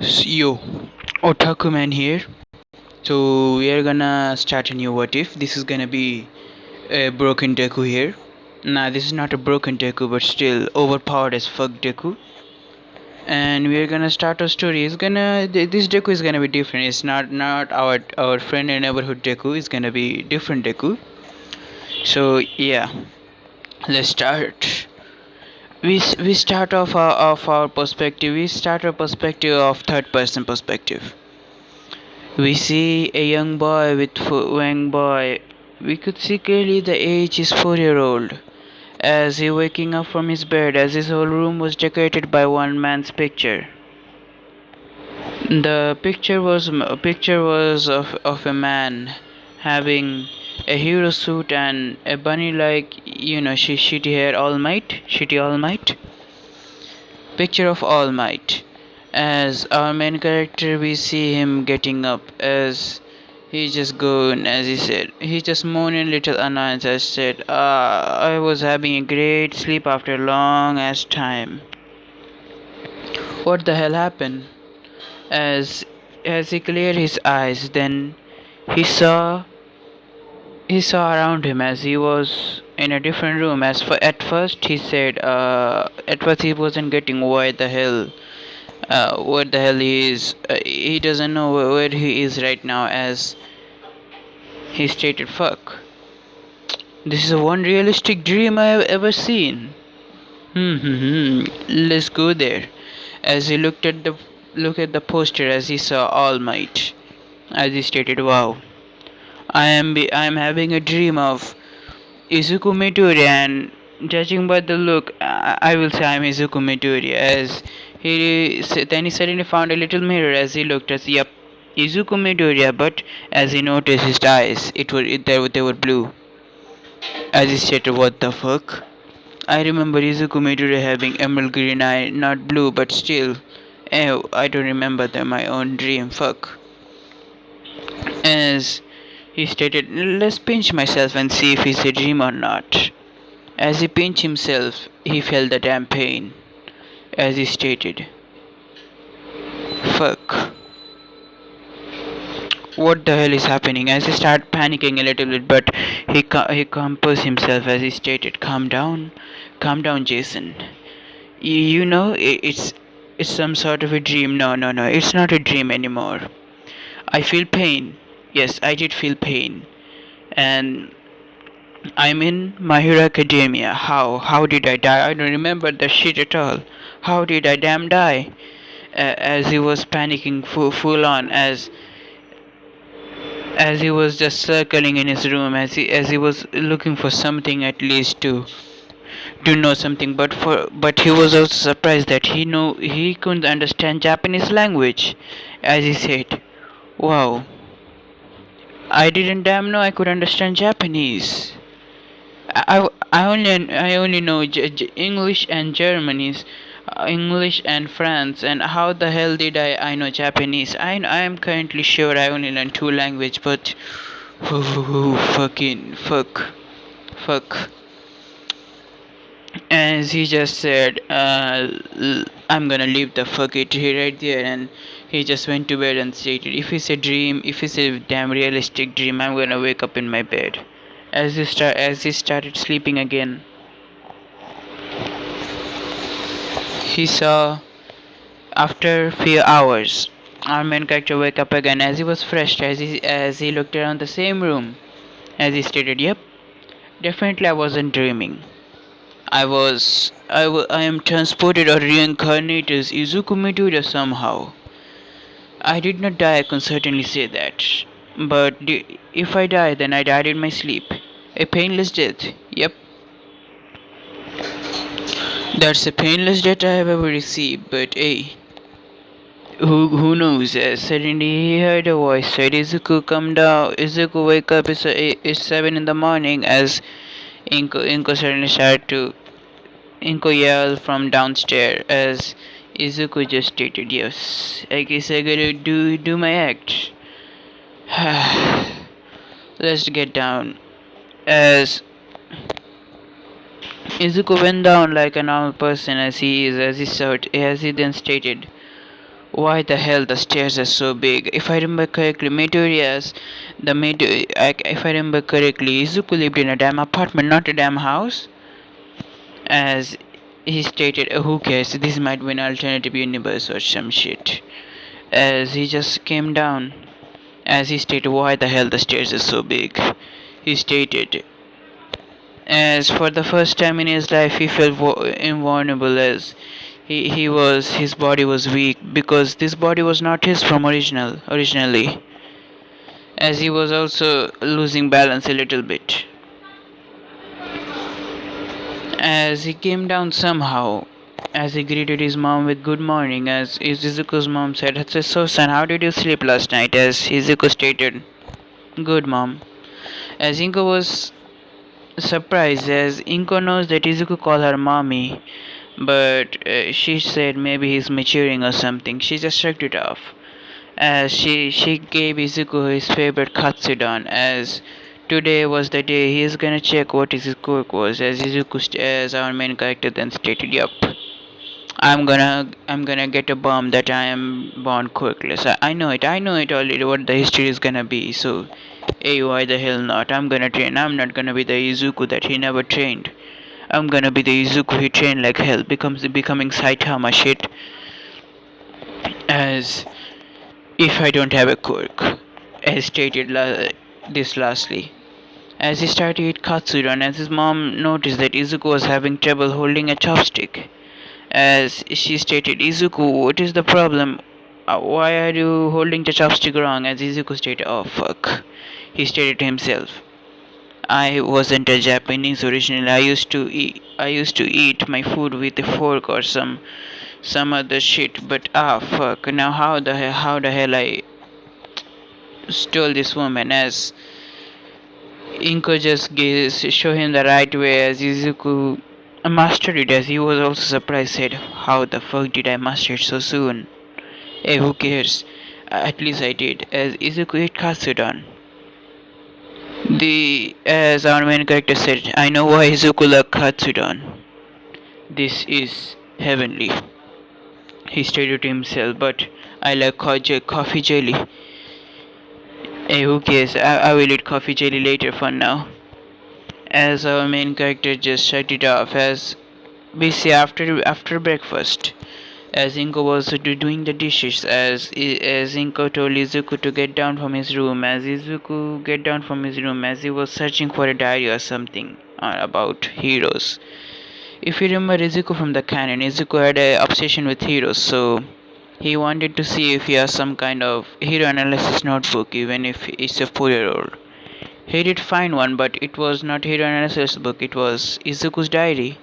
Yo, Otaku Man here. So we are gonna start a new what if. This is gonna be a broken deku here. Nah, this is not a broken deku, but still overpowered as fuck deku. And we are gonna start our story. This deku is gonna be different. It's not our friend and neighborhood deku. It's gonna be different deku. So yeah, let's start. We start off our perspective. We start our perspective of third person perspective. We see a young boy with young boy. We could see clearly the age is 4 year old. As he waking up from his bed, as his whole room was decorated by one man's picture. The picture was of a man having a hero suit and a bunny like shitty hair All Might. Picture of All Might. As our main character, we see him getting up as he just gone, as he said. He just moaned in little annoyance as said, I was having a great sleep after a long ass time. What the hell happened? As as he cleared his eyes, then he saw he saw around him as he was in a different room. At first he said, at first he wasn't getting what the hell he is. He doesn't know where he is right now, as he stated, fuck. This is the one realistic dream I have ever seen. Let's go there. As he looked at the poster, as he saw All Might, as he stated, wow. I am having a dream of Izuku Midori, and judging by the look, I will say I'm Izuku Midori. As then he suddenly found a little mirror as he looked as yep, Izuku Midoriya. But as he noticed his eyes, they were blue. As he stated, what the fuck? I remember Izuku Midoriya having emerald green eye, not blue, but still. Ew, I don't remember my own dream. Fuck. As he stated, let's pinch myself and see if it's a dream or not. As he pinched himself, he felt the damn pain. As he stated, fuck. What the hell is happening? As he started panicking a little bit, but he composed himself as he stated, calm down, Jason. You know it's some sort of a dream. No, it's not a dream anymore. I feel pain. Yes, I did feel pain, and I'm in My Hero Academia. How did I die? I don't remember the shit at all. How did I damn die? As he was panicking full on, as he was just circling in his room, as he was looking for something at least to know something, but he was also surprised that he couldn't understand Japanese language. As he said, wow, I didn't damn know I could understand Japanese. I only know English and Germany's, English and France, and how the hell did I know Japanese? I am currently sure I only learned two language, but fucking fuck. As he just said, I'm gonna leave the fuck it here right there, and he just went to bed and stated, if it's a damn realistic dream, I'm gonna wake up in my bed. As he started sleeping again, he saw, after few hours, our main character wake up again as he was fresh, as he looked around the same room, as he stated, yep, definitely I wasn't dreaming. I am transported or reincarnated as Izuku Midoriya somehow. I did not die, I can certainly say that. But if I die, then I died in my sleep. A painless death. Yep. That's a painless death I have ever received, but hey. Who knows? Suddenly he heard a voice said, Izuku, come down. Izuku, wake up. It's 7 in the morning. As Inko suddenly started to Inko yelled from downstairs, as Izuku just stated, yes, I guess I gotta do my act. Let's get down. As Izuku went down like a normal person as he then stated, Why the hell the stairs are so big? If I remember correctly, Midoriya's the Mid if I remember correctly, Izuku lived in a damn apartment, not a damn house. As he stated, who cares? This might be an alternative universe or some shit. As he just came down. As he stated, why the hell the stairs are so big? He stated, as for the first time in his life he felt invulnerable, as his body was weak because this body was not his from originally, as he was also losing balance a little bit. As he came down somehow, as he greeted his mom with good morning, as Izuku's mom said, "So son, how did you sleep last night?" As Izuku stated, "Good mom." As Inko was surprised, as Inko knows that Izuku called her mommy, but she said maybe he's maturing or something. She just shrugged it off. As she gave Izuku his favorite katsudon, as today was the day he is gonna check what his quirk was. As as our main character then stated, "Yup, I'm gonna get a bomb that I am born quirkless. I know it already what the history is gonna be. So, hey, why the hell not? I'm gonna train. I'm not gonna be the Izuku that he never trained. I'm gonna be the Izuku he trained like hell, becoming Saitama shit." As if I don't have a quirk, as stated this lastly. As he started to eat katsudon, as his mom noticed that Izuku was having trouble holding a chopstick. As she stated, "Izuku, what is the problem? Why are you holding the chopstick wrong?" As Izuku stated, "Oh fuck." He stated to himself, "I wasn't a Japanese originally. I used to eat my food with a fork or some other shit. But fuck. Now how the hell I stole this woman?" As Inko just show him the right way, as Izuku mastered it, as he was also surprised, said, "How the fuck did I master it so soon? Hey, who cares? At least I did." As Izuku ate Katsudon. As our main character said, "I know why Izuku loved Katsudon. This is heavenly." He stated to himself, "But I like coffee jelly." Hey, who cares? I will eat coffee jelly later for now. As our main character just shut it off, as we see after breakfast, as Inko was doing the dishes, as Inko told Izuku to get down from his room, as Izuku get down from his room, as he was searching for a diary or something about heroes. If you remember Izuku from the canon, Izuku had an obsession with heroes, so he wanted to see if he has some kind of hero analysis notebook, even if it's a 4-year-old. He did find one, but it was not hero analysis book, it was Izuku's diary.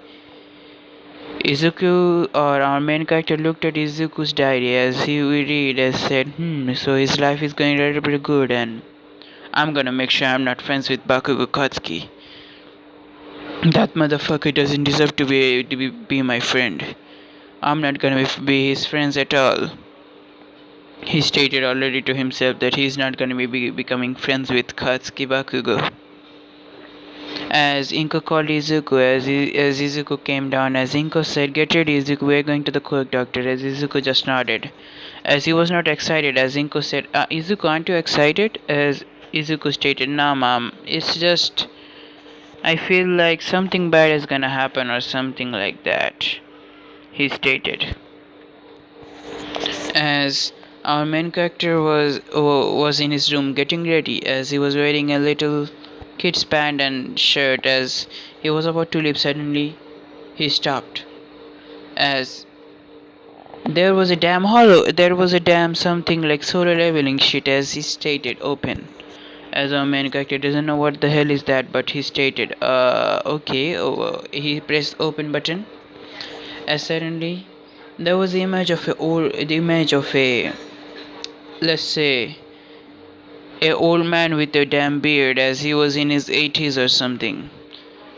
Izuku, or our main character, looked at Izuku's diary as he would read, as said, so his life is going relatively good, and I'm gonna make sure I'm not friends with Bakugo Katsuki. That motherfucker doesn't deserve to be my friend. I'm not gonna be his friends at all. He stated already to himself that he's not gonna be becoming friends with Katsuki Bakugo. As Inko called Izuku, as Izuku came down, as Inko said, "Get ready, Izuku, we're going to the quirk doctor." As Izuku just nodded. As he was not excited, as Inko said, "Izuku, aren't you excited?" As Izuku stated, "Nah, mom, it's just I feel like something bad is gonna happen or something like that," he stated. As our main character was in his room getting ready, as he was wearing a little kid's pant and shirt, as he was about to leave, suddenly he stopped. As there was a damn something like solar leveling shit, as he stated, "Open." As our main character doesn't know what the hell is that, but he stated, "Okay." He pressed open button, as suddenly there was the image of a, let's say, a old man with a damn beard, as he was in his 80s or something.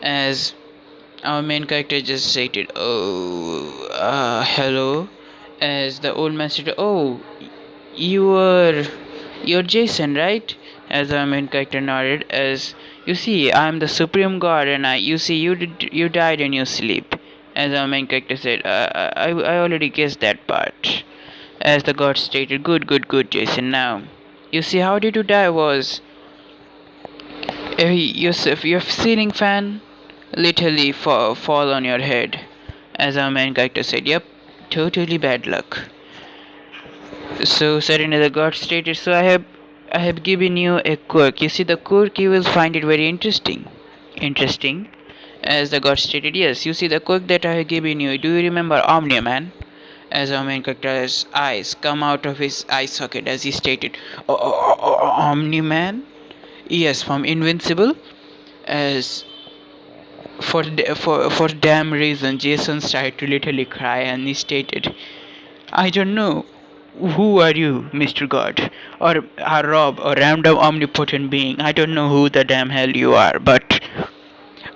As our main character just stated, "Oh, hello." As the old man said, "Oh, you are you're Jason, right?" As our main character nodded, as, "You see, I'm the supreme god, and you died in your sleep." As our main character said, I already guessed that part." As the god stated, good, good, good, Jason. Now, you see, how did you die was Yusuf, your ceiling fan literally fall on your head. As our main character said, yep, totally bad luck. So suddenly the god stated, so I have given you a quirk. You see the quirk, you will find it very interesting. Interesting. As the god stated, yes, you see the quirk that I have given you. Do you remember Omni Man? As our main character's eyes come out of his eye socket as he stated, Omni Man? Yes, from Invincible. As for damn reason, Jason started to literally cry and he stated, I don't know. Who are you, Mr. God? Or Rob, a random omnipotent being? I don't know who the damn hell you are, but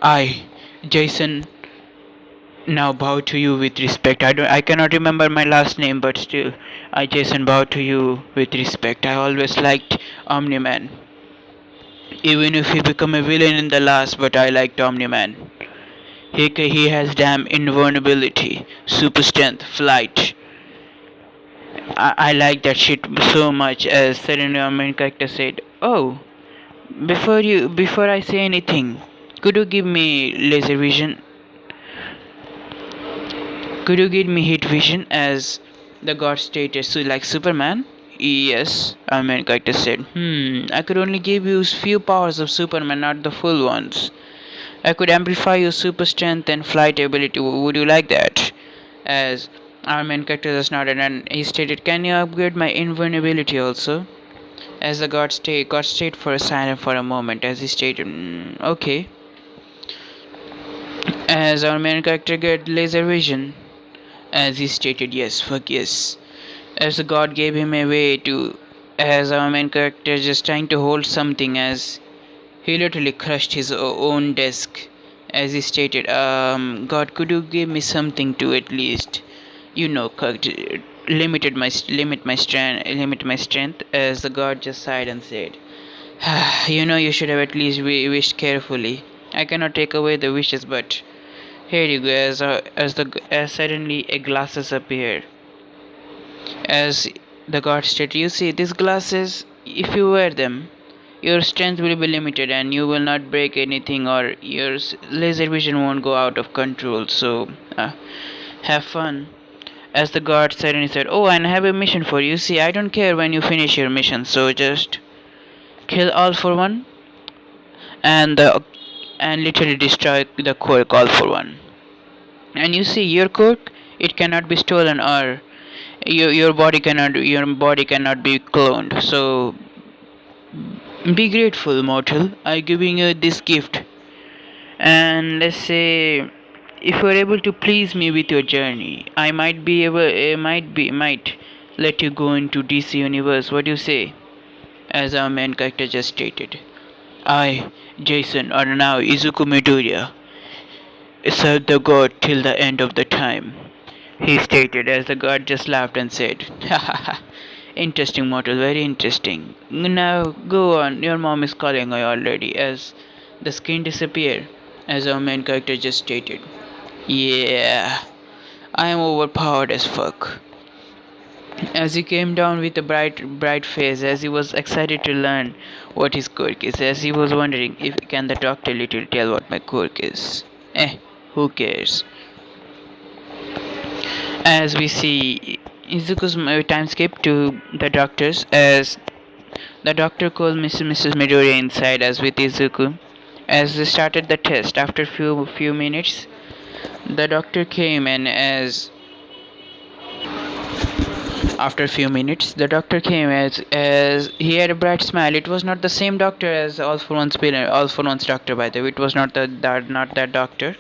I, Jason, now bow to you with respect. I cannot remember my last name, but still, I Jason bow to you with respect. I always liked Omni-Man. Even if he become a villain in the last, but I liked Omni-Man. He has damn invulnerability, super strength, flight. I like that shit so much. As suddenly our main character said, "Oh, before I say anything, could you give me laser vision? Could you give me heat vision?" As the god stated, so like Superman. Yes, our main character said, I could only give you few powers of Superman, not the full ones. I could amplify your super strength and flight ability. Would you like that? As our main character just nodded and he stated, can you upgrade my invulnerability also? As the god stayed for a silent for a moment as he stated, okay. As our main character get laser vision, as he stated, yes, fuck yes. As the god gave him a way to, as our main character just trying to hold something as he literally crushed his own desk. As he stated, God, could you give me something to at least, you know, limit my strength? As the god just sighed and said, you know, you should have at least wished carefully. I cannot take away the wishes, but here you go. As suddenly a glasses appear. As the god stated, you see these glasses. If you wear them, your strength will be limited and you will not break anything, or your laser vision won't go out of control. So, have fun. As the god said, and he said, oh, and I have a mission for you. See, I don't care when you finish your mission, so just kill all for one and literally destroy the quirk all for one. And you see, your quirk, it cannot be stolen, or your body cannot be cloned. So be grateful, mortal. I'm giving you this gift. And let's say, if you're able to please me with your journey, I might let you go into DC universe. What do you say? As our main character just stated, I, Jason, are now Izuku Midoriya, serve the god till the end of the time. He stated as the god just laughed and said, ha ha ha. Interesting, mortal, very interesting. Now go on, your mom is calling I already. As the screen disappeared, as our main character just stated, yeah, I am overpowered as fuck. As he came down with a bright face, as he was excited to learn what his quirk is, as he was wondering if can the doctor literally tell what my quirk is. Who cares? As we see Izuku's time skip to the doctors, as the doctor called Mrs. Midoriya inside as with Izuku. As they started the test, after few minutes, the doctor came, and after a few minutes, the doctor came as he had a bright smile. It was not the same doctor as All for One's doctor, by the way. It was not that doctor.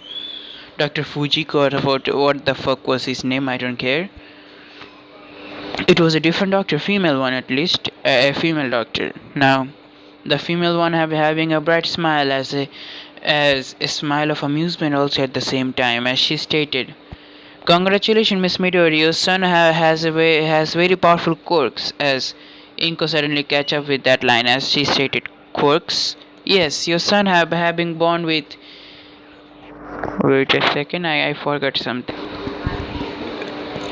Dr. Fujiko, or what the fuck was his name, I don't care. It was a different doctor, female one at least, a female doctor. Now, the female one having a bright smile as a smile of amusement also at the same time, as she stated, "Congratulations, Miss Midori, your son has very powerful quirks." As Inko suddenly catch up with that line, as she stated, "Quirks? Yes, your son having born with." Wait a second, I forgot something.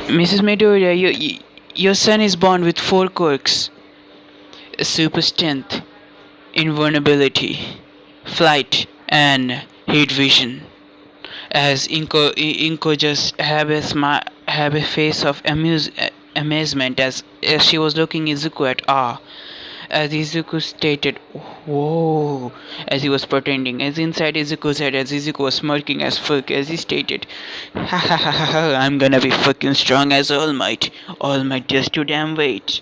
Mrs. Midoriya, Your son is born with 4 quirks: super strength, invulnerability, flight, and heat vision. As Inko just have a face of amazement as she was looking Izuku at awe. As Izuku stated, "Whoa," as he was pretending. As inside Izuku's head, as Izuku was smirking as fuck, as he stated, "Ha ha ha ha ha! I'm gonna be fucking strong as All Might. All Might, just you damn wait.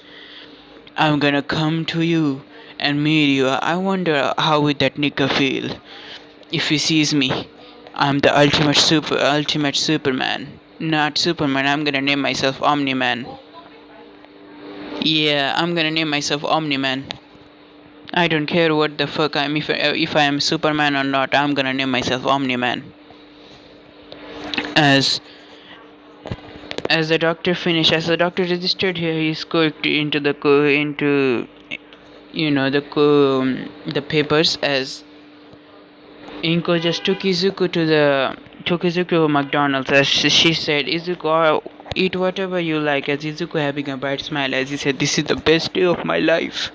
I'm gonna come to you and meet you. I wonder how would that nigga feel if he sees me. I'm the ultimate Superman. Not Superman. I'm gonna name myself Omni Man. Yeah, I'm gonna name myself Omni Man. I don't care what the fuck I'm if I am Superman or not. I'm gonna name myself Omni Man." As as the doctor registered here, he scored into the papers. As Inko just took Izuku to McDonald's. As she said, "Izuku, eat whatever you like." As Izuku having a bright smile, as he said, "This is the best day of my life.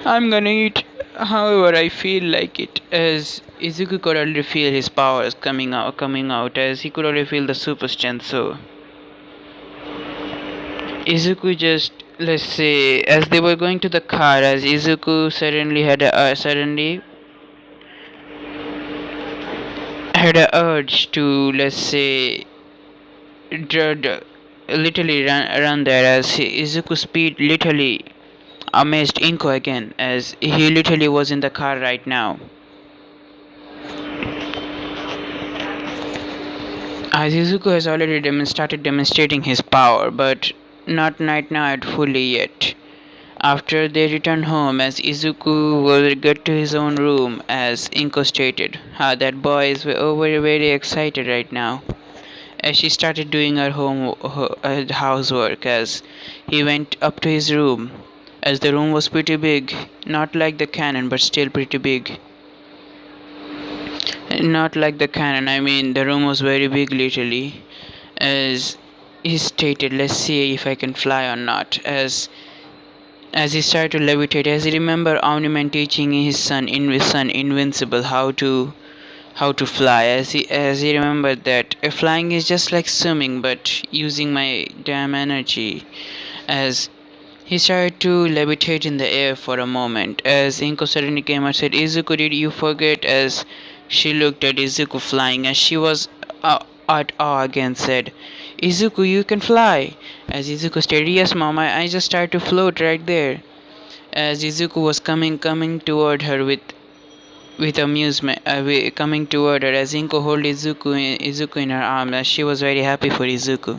I'm gonna eat however I feel like it." As Izuku could already feel his powers coming out, as he could already feel the super strength. So Izuku just, let's say, as they were going to the car, as Izuku suddenly had a urge to, let's say, literally run there. As Izuku's speed literally amazed Inko again, as he literally was in the car right now. As Izuku has already started demonstrating his power, but not right now fully yet. After they return home, as Izuku will get to his own room, as Inko stated, that boy is very excited right now. As she started doing her housework, as he went up to his room, as the room was pretty big, not like the cannon, but still pretty big. Not like the cannon, I mean the room was very big literally. As he stated, "Let's see if I can fly or not." As he started to levitate, as he remembered Omni-Man teaching his son Invincible how to fly. As he remembered that flying is just like swimming, but using my damn energy. As he started to levitate in the air for a moment, as Inko suddenly came and said, "Izuku, did you forget?" As she looked at Izuku flying, as she was at awe again, said, "Izuku, you can fly." As Izuku stated, "Yes, mom, I just started to float right there." As Izuku was coming toward her with amusement, coming toward her, as Inko held Izuku in her arms, as she was very happy for Izuku.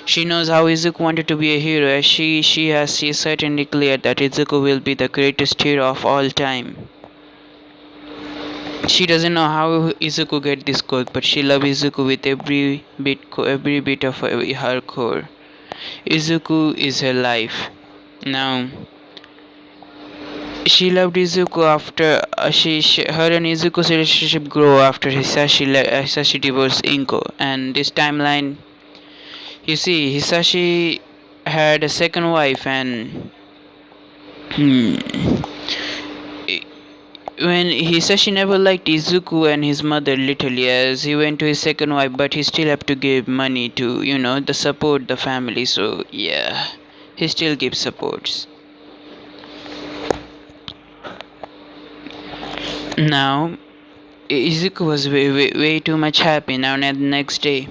She knows how Izuku wanted to be a hero, as she certainly declared that Izuku will be the greatest hero of all time. She doesn't know how Izuku get this quirk, but she loves Izuku with every bit of her core. Izuku is her life. Now, she loved Izuku after her and Izuku's relationship grew after Hisashi divorced Inko, and this timeline, you see, Hisashi had a second wife, and when Hisashi never liked Izuku and his mother literally, as he went to his second wife, but he still have to give money to the support the family. So yeah, he still gives supports. Now Izuku was way too much happy. Now the next day,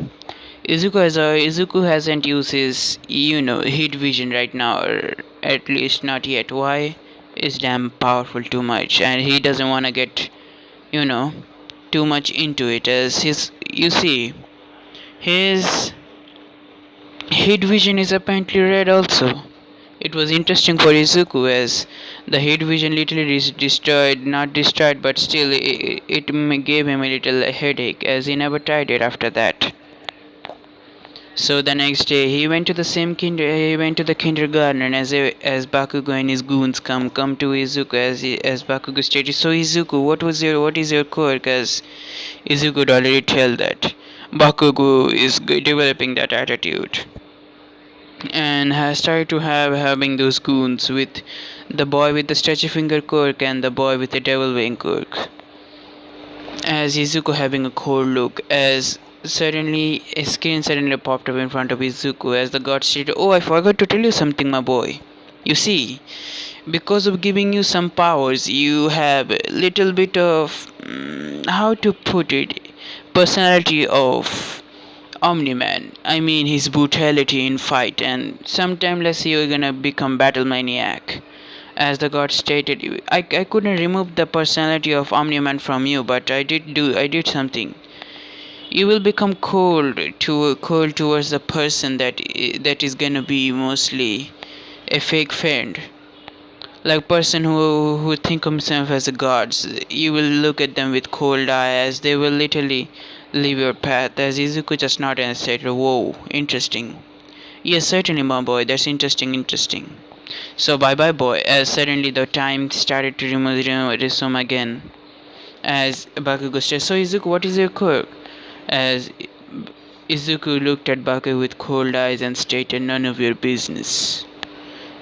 Izuku hasn't used his heat vision right now, or at least not yet. Why? It's damn powerful too much, and he doesn't want to get too much into it. As his heat vision is apparently red also. It was interesting for Izuku, as the heat vision literally not destroyed, but still it gave him a little headache, as he never tried it after that. So the next day he went to the kindergarten, and as Bakugo and his goons come to Izuku, as Bakugo stated, "So Izuku, what is your quirk?" As Izuku could already tell that Bakugo is developing that attitude. and has started to having those goons with the boy with the stretchy finger quirk and the boy with the devil wing quirk. As Izuku having a cold look, as suddenly a screen suddenly popped up in front of Izuku as the god stated, "Oh, I forgot to tell you something, my boy. You see, because of giving you some powers, you have a little bit of how to put it, personality of Omni-Man. I mean his brutality in fight, and sometime let's say you're gonna become battle maniac." As the god stated, I couldn't remove the personality of Omni-Man from you, but I did something. You will become cold towards the person that is gonna be mostly a fake friend, like person who think of himself as a gods. You will look at them with cold eye as they will literally leave your path. As Izuku just nodded and said, "Whoa, interesting." "Yes, certainly, my boy. That's interesting. So bye bye, boy." As suddenly the time started to resume again. As Bakugo said, "So Izuku, what is your quirk?" As Izuku looked at Bakugo with cold eyes and stated, "None of your business."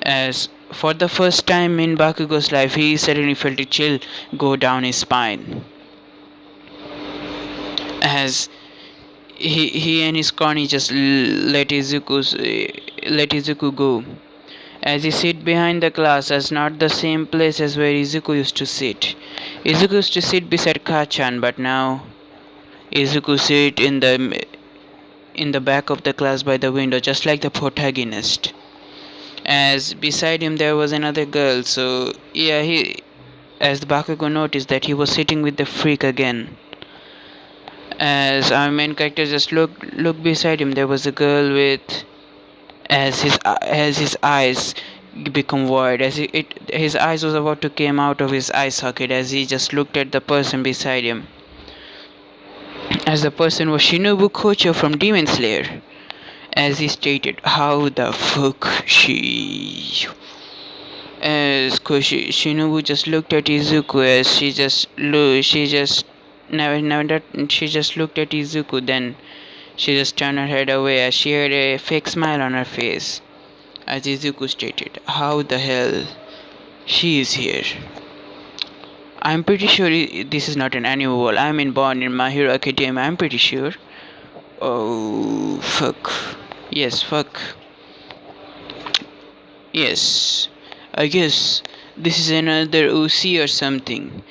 As for the first time in Bakugo's life, he suddenly felt a chill go down his spine. As he and his crony just let Izuku go. As he sit behind the class, as not the same place as where Izuku used to sit. Izuku used to sit beside Kachan, but now Izuku sit in the back of the class by the window, just like the protagonist. As beside him there was another girl, so yeah, as the Bakugo noticed that he was sitting with the freak again. As our main character just looked beside him, there was a girl with as his eyes become wide, as his eyes was about to came out of his eye socket as he just looked at the person beside him. As the person was Shinobu Kocho from Demon Slayer. As he stated, "How the fuck she..." As Shinobu just looked at Izuku as she just looked at Izuku, then she just turned her head away as she had a fake smile on her face. As Izuku stated, "How the hell she is here?" "I'm pretty sure this is not an anime world. I'm in born in My Hero Academia, I'm pretty sure." "Oh, fuck. Yes, fuck. Yes. I guess this is another OC or something.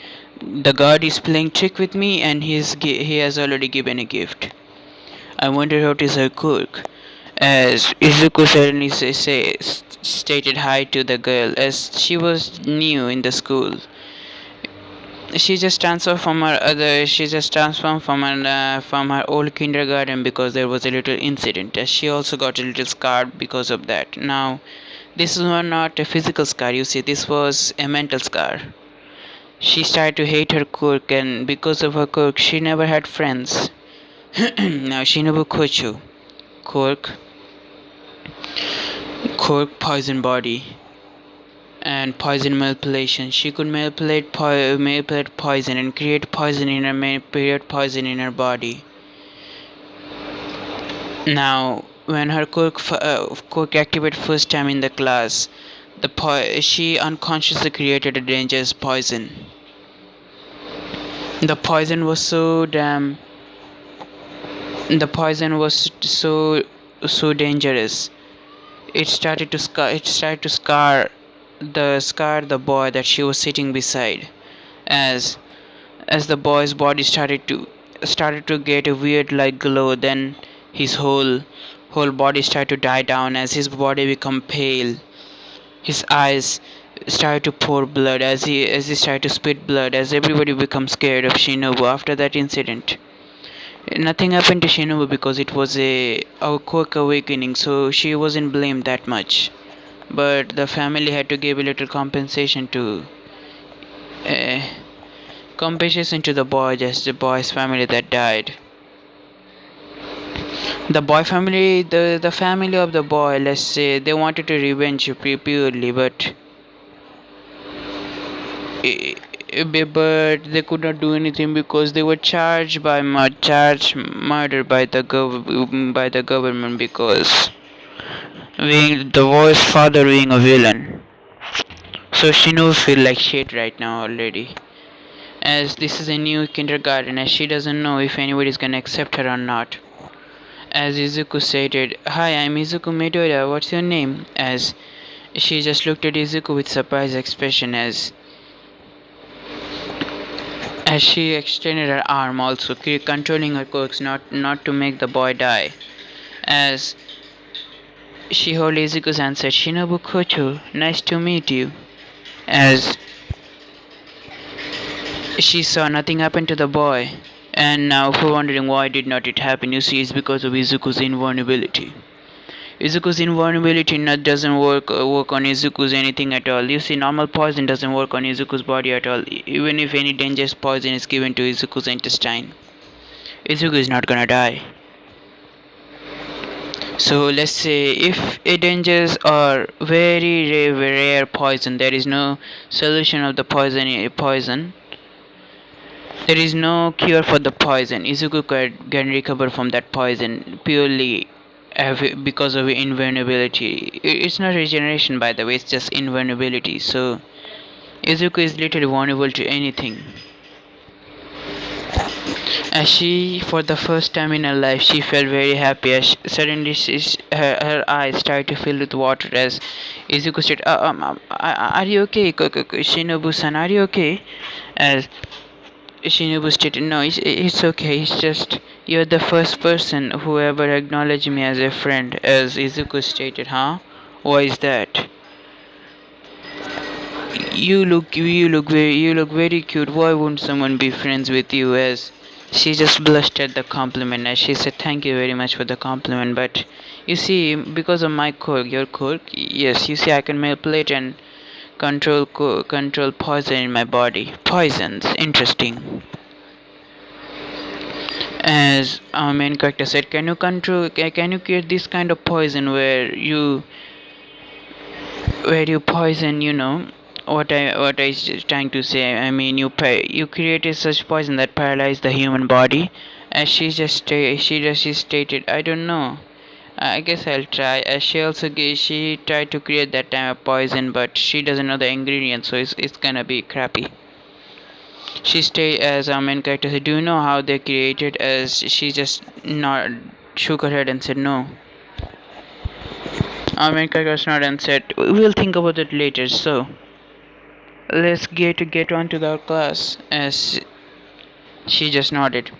The god is playing trick with me and he has already given a gift. I wonder what is her quirk." As Izuku suddenly stated hi to the girl as she was new in the school. She just transformed from her old kindergarten because there was a little incident, as she also got a little scar because of that. Now this was not a physical scar, you see, this was a mental scar. She started to hate her quirk, and because of her quirk she never had friends. Now Shinobu Kocho quirk poison body and poison manipulation. She could manipulate poison and create poison in her body. Now, when her quirk activated first time in the class, she unconsciously created a dangerous poison. The poison was so damn. The poison was so dangerous. It started to scar the boy that she was sitting beside. As the boy's body started to get a weird like glow, then his whole body started to die down as his body become pale. His eyes started to pour blood as he started to spit blood, as everybody becomes scared of Shinobu after that incident. Nothing happened to Shinobu because it was a quick awakening, so she wasn't blamed that much. But the family had to give a little uh, compensation to the boy, just the boy's family that died. The boy family, the family of the boy, let's say, they wanted to revenge purely, but they could not do anything because they were charged murder by the government, because being the voice father being a villain. So Shinu feel like shit right now already. As this is a new kindergarten, as she doesn't know if anybody is gonna accept her or not. As Izuku stated, "Hi, I'm Izuku Midoriya, what's your name?" As she just looked at Izuku with surprised expression as she extended her arm also, controlling her quirks not to make the boy die. As she held Izuku's hand and said, "Shinobu Kocho, nice to meet you." As she saw nothing happen to the boy. And now for wondering why did not it happen, you see it's because of Izuku's invulnerability. Izuku's invulnerability not doesn't work on Izuku's anything at all. You see, normal poison doesn't work on Izuku's body at all. Even if any dangerous poison is given to Izuku's intestine, Izuku is not gonna die. So let's say if a dangerous or very rare poison, there is no solution of the poison. There is no cure for the poison. Izuku can recover from that poison purely because of invulnerability. It's not regeneration, by the way, it's just invulnerability. So Izuku is literally vulnerable to anything. As she, for the first time in her life, she felt very happy. As suddenly her eyes started to fill with water. As Izuku said, "Are you okay, Shinobu-san? Are you okay?" As Shinobu stated, "No, it's okay. It's just you're the first person who ever acknowledged me as a friend." As Izuku stated, "Huh? Why is that?" You look very cute. Why wouldn't someone be friends with you?" As she just blushed at the compliment, as she said, "Thank you very much for the compliment, but you see, because of my quirk, your quirk, yes, you see, I can manipulate and control poison in my body. Poisons, interesting." As our main character said, can you create this kind of poison where you poison, what I trying to say. I mean, you created such poison that paralyzed the human body. As she stated, "I don't know. I guess I'll try." As she tried to create that type of poison, but she doesn't know the ingredients, so it's gonna be crappy. She stayed as our main character said, "Do you know how they created?" As she just not shook her head and said, "No." Our main character was not and said, "We'll think about it later." So let's get on to the class. As she just nodded.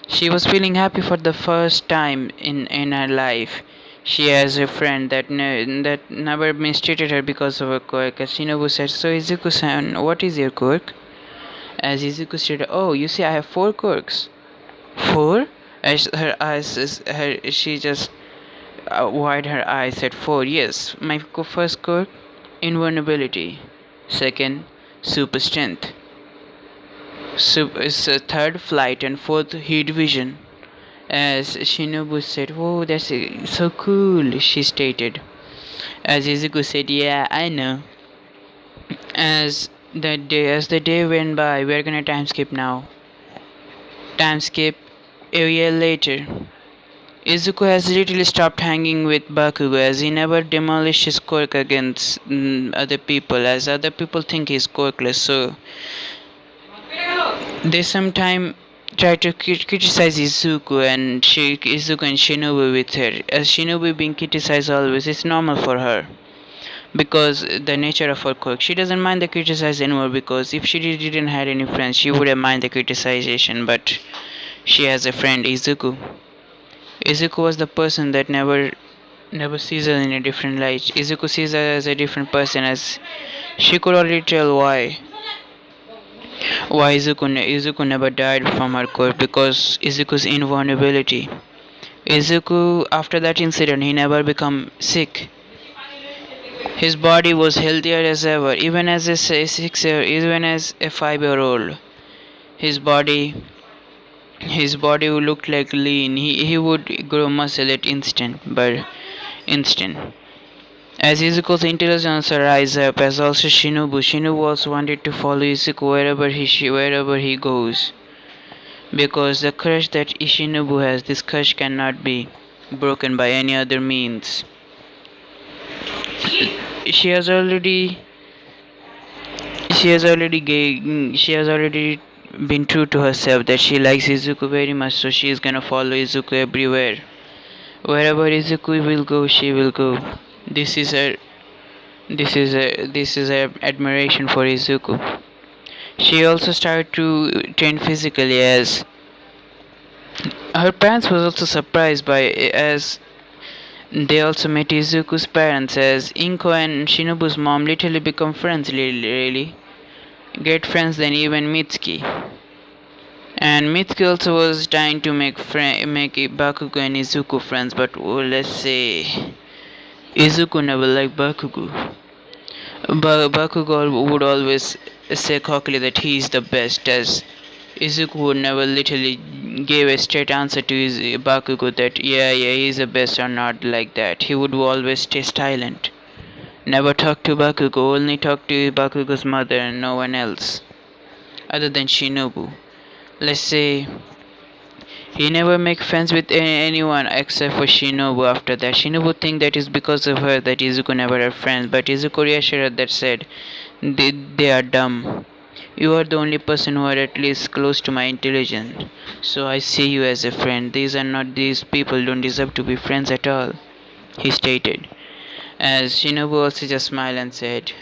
She was feeling happy for the first time in her life. She has a friend that never mistreated her because of her quirk. As Shinobu said, "So Izuku-san, what is your quirk?" As Izuku said, "Oh, you see, I have 4 quirks." "4?" As her eyes, she just wide her eyes said, "4, yes. My first quirk, invulnerability. Second, super strength. Third, flight, and fourth, heat vision." As Shinobu said, "Oh, that's so cool," she stated. As Izuku said, "Yeah, I know." As the day went by, we're gonna time skip now. Time skip a year later. Izuku has literally stopped hanging with Bakugo as he never demolished his quirk against other people, as other people think he's quirkless, so they sometimes try to criticize Izuku and Shinobu with her. As Shinobu being criticized always, it's normal for her because the nature of her quirk. She doesn't mind the criticism anymore because if she didn't have any friends, she wouldn't mind the criticization, but she has a friend, Izuku. Izuku was the person that never sees her in a different light. Izuku sees her as a different person, as she could already tell why Izuku never died from her quirk, because Izuku's invulnerability. Izuku, after that incident, he never become sick. His body was healthier as ever, even as even as a 5-year-old. His body his body looked like lean. He would grow muscle at instant. As Izuku's intelligence rise up, as also Shinobu also wanted to follow Izuku wherever he goes. Because the crush that Shinobu has, this crush cannot be broken by any other means. she has already she has already been true to herself that she likes Izuku very much, so she is gonna follow Izuku everywhere. Wherever Izuku will go, she will go. This is her this is her admiration for Izuku. She also started to train physically, as her parents was also surprised by, as they also met Izuku's parents, as Inko and Shinobu's mom literally become friends, really great friends than even Mitsuki. And Mitsuki also was trying to make Bakugo and Izuku friends, but let's say Izuku never liked Bakugo. Bakugo would always say cockily that he is the best, as Izuku would never literally give a straight answer to his Bakugo that yeah he is the best or not, like that. He would always stay silent. Never talk to Bakugo, only talk to Bakugo's mother and no one else. Other than Shinobu. Let's say he never make friends with anyone except for Shinobu after that. Shinobu think that is because of her that Izuku never had friends, but Izuku reassured her that said they are dumb. You are the only person who are at least close to my intelligence. So I see you as a friend. These people don't deserve to be friends at all, he stated. As Shinobu also just smiled and said,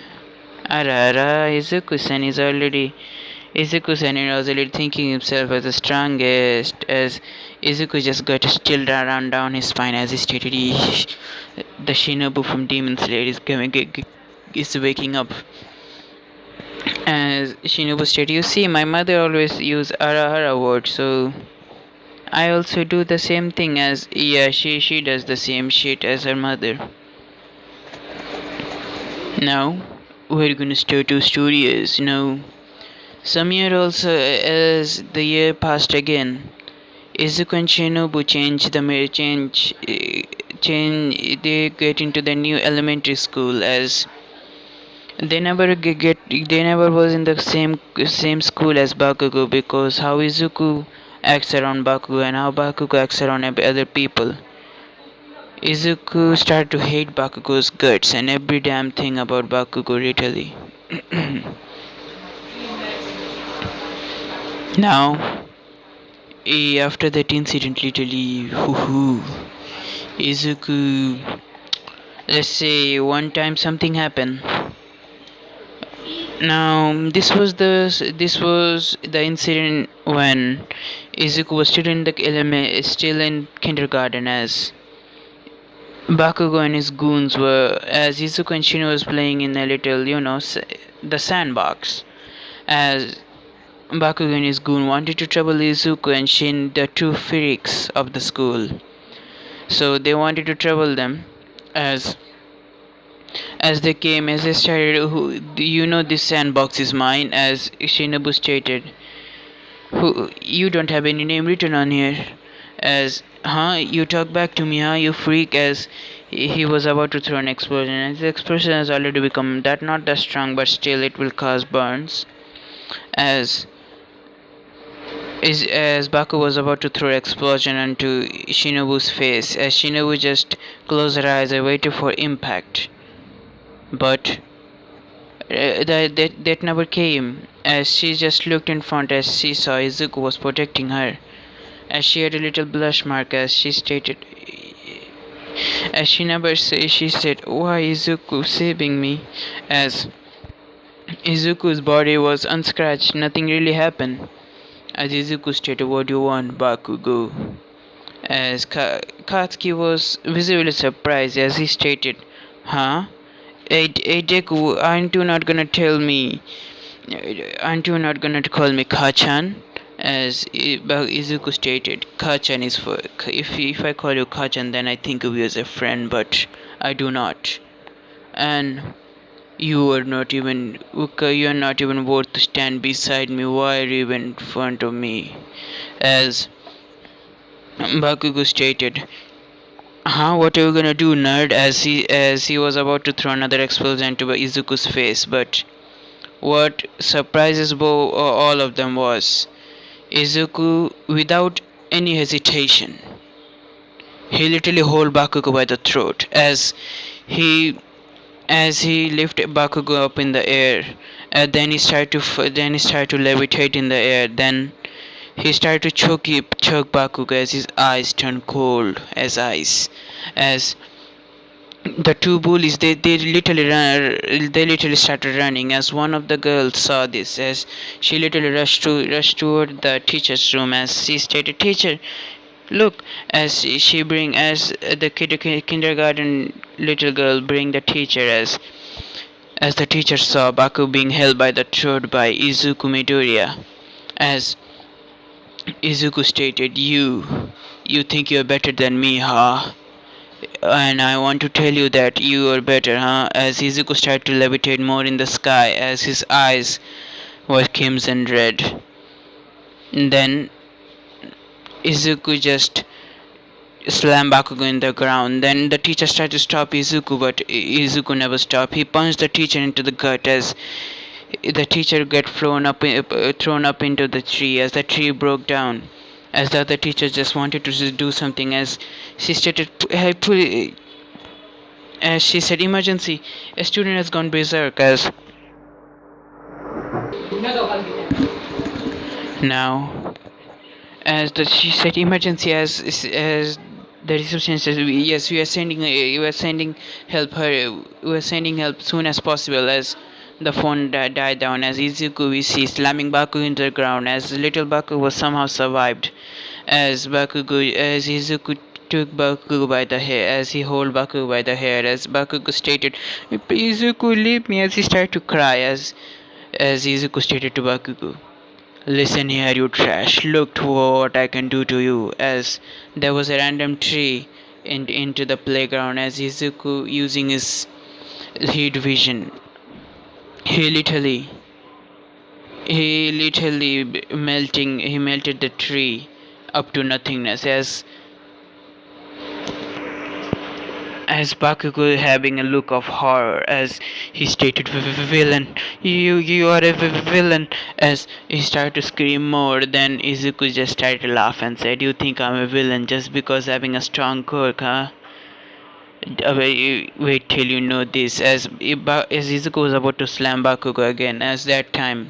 Ara ara, Izuku-san was already thinking himself as the strongest, as Izuku just got a chill down his spine as he stated, the Shinobu from Demon Slayer is waking up. As Shinobu stated, you see, my mother always use ara word, so I also do the same thing, as yeah, she does the same shit as her mother. Now we're gonna start our story. As now some year also, as the year passed again, Izuku and Shinobu they get into the new elementary school, as they never was in the same school as Bakugo, because how Izuku acts around Bakugo and how Bakugo acts around other people. Izuku started to hate Bakugo's guts and every damn thing about Bakugo literally. Now, after that incident literally, Izuku, let's say one time something happened. Now this was the incident when Izuku was still in kindergarten, as Bakugo and his goons were, as Izuku and Shino was playing in a little, the sandbox, as Bakugo and his goon wanted to trouble Izuku and Shin, the two freaks of the school. So they wanted to trouble them, as they started, this sandbox is mine, as Shinobu stated. You don't have any name written on here, as you talk back to me, you freak, as he was about to throw an explosion, and his explosion has already become that not that strong, but still it will cause burns, as Baku was about to throw an explosion onto Shinobu's face, as Shinobu just closed her eyes and waited for impact. But that never came, as she just looked in front as she saw Izuku was protecting her, as she had a little blush mark, as she stated, as she never say she said, why Izuku saving me, as Izuku's body was unscratched, nothing really happened, as Izuku stated, what do you want, Bakugo, as Katsuki was visibly surprised as he stated, Hey Deku, aren't you not gonna call me Kachan? As Izuku stated, Kachan is for, if I call you Kachan, then I think of you as a friend, but I do not. And you are not even worth to stand beside me. Why are you even in front of me? As Bakugo stated, what are you gonna do, nerd? As he was about to throw another explosion into Izuku's face, but what surprises all of them was Izuku, without any hesitation, he literally held Bakugo by the throat, as he as he lifted Bakugo up in the air. Then he started to levitate in the air. Then he started to choke Bakugo as his eyes turned cold as ice. As the two bullies, they literally started running. As one of the girls saw this, as she literally rushed toward the teacher's room, as she stated, "Teacher, look!" As she bring as the kindergarten little girl bring the teacher, as the teacher saw Baku being held by the throat by Izuku Midoriya. As Izuku stated, you think you're better than me, huh? And I want to tell you that you are better, huh?" As Izuku started to levitate more in the sky, as his eyes were crimson red. And then Izuku just slammed Bakugo in the ground. Then the teacher tried to stop Izuku, but Izuku never stopped. He punched the teacher into the gut as the teacher got thrown up into the tree as the tree broke down. As the other teacher just wanted to just do something, as she stated, as she said, "Emergency! A student has gone berserk." As now, she said, "Emergency!" As the reception says, "Yes, we are sending help her. We are sending help soon as possible." As the phone died down, as Izuku we see slamming Baku into the ground, as little Baku was somehow survived. As Izuku took Bakugo by the hair, as he held Bakugo by the hair, as Bakugo stated, "Izuku, leave me," as he started to cry, as Izuku stated to Bakugo, "Listen here, you trash, look what I can do to you." As there was a random tree into the playground, as Izuku using his heat vision, he literally he melted the tree up to nothingness, as Bakugo having a look of horror, as he stated, "Villain, you are a villain." As he started to scream more, then Izuku just started to laugh and said, "You think I'm a villain just because having a strong quirk, huh? Wait till you know this." As Izuku was about to slam Bakugo again, as that time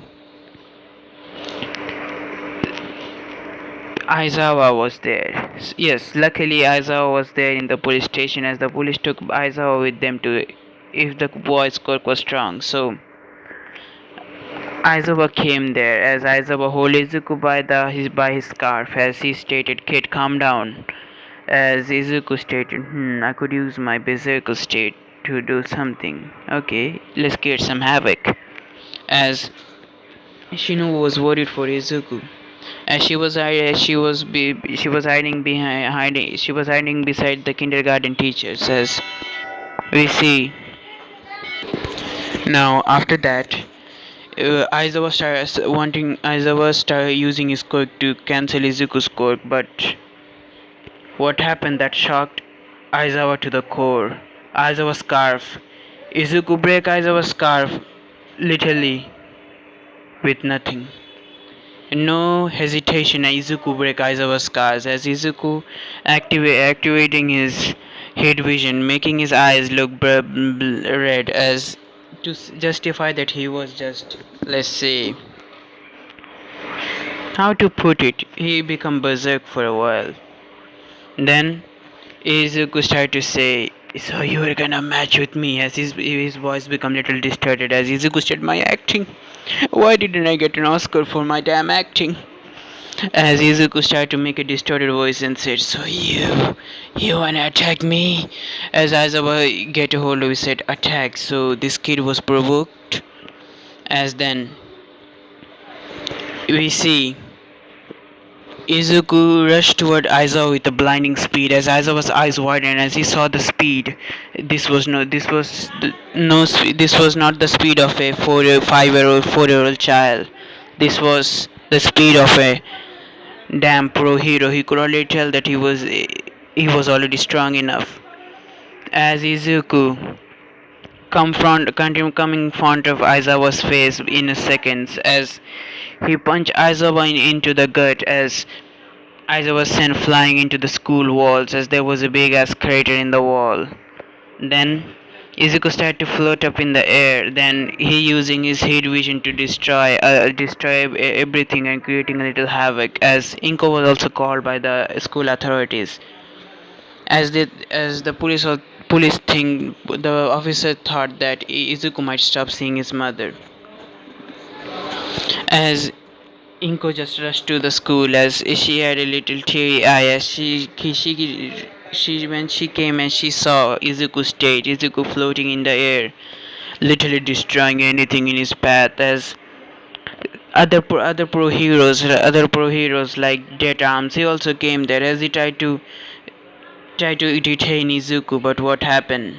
Aizawa was there. Yes, luckily Aizawa was there in the police station, as the police took Aizawa with them to if the boy's quirk was strong. So Aizawa came there, as Aizawa hold Izuku by his scarf, as he stated, "Kid, calm down." As Izuku stated, "I could use my berserker state to do something. Okay, let's create some havoc." As Shino was worried for Izuku, as she was hiding beside the kindergarten teachers, as we see now. After that, Aizawa started using his quirk to cancel Izuku's quirk, but what happened that shocked Aizawa to the core? Aizawa's scarf. Izuku break Aizawa's scarf literally with nothing. No hesitation, Izuku break Aizawa's scars, as Izuku activating his heat vision, making his eyes look red, as to justify that he was just, let's say, how to put it, he become berserk for a while. Then Izuku started to say, "So you are gonna match with me?" As his voice become little distorted, as Izuku said, "My acting. Why didn't I get an Oscar for my damn acting?" As Izuku started to make a distorted voice and said, "So you wanna attack me?" As Aizawa get a hold of it, said, "Attack." So this kid was provoked. As then we see Izuku rushed toward Aizawa with a blinding speed, as Aizawa's eyes widened as he saw the speed. This was not the speed of a 4-year-old child. This was the speed of a damn pro hero. He could already tell that he was already strong enough. As Izuku coming in front of Aizawa's face in a second, as he punched Aizawa into the gut, as Aizawa was sent flying into the school walls, as there was a big ass crater in the wall. Then Izuku started to float up in the air. Then he using his heat vision to destroy everything and creating a little havoc. As Inko was also called by the school authorities. As the police thing, the officer thought that Izuku might stop seeing his mother. As Inko just rushed to the school, as she had a little teary eye as she when she came and she saw Izuku's state, Izuku floating in the air, literally destroying anything in his path. As other pro heroes like Dead Arms, he also came there as he tried to detain Izuku. But what happened?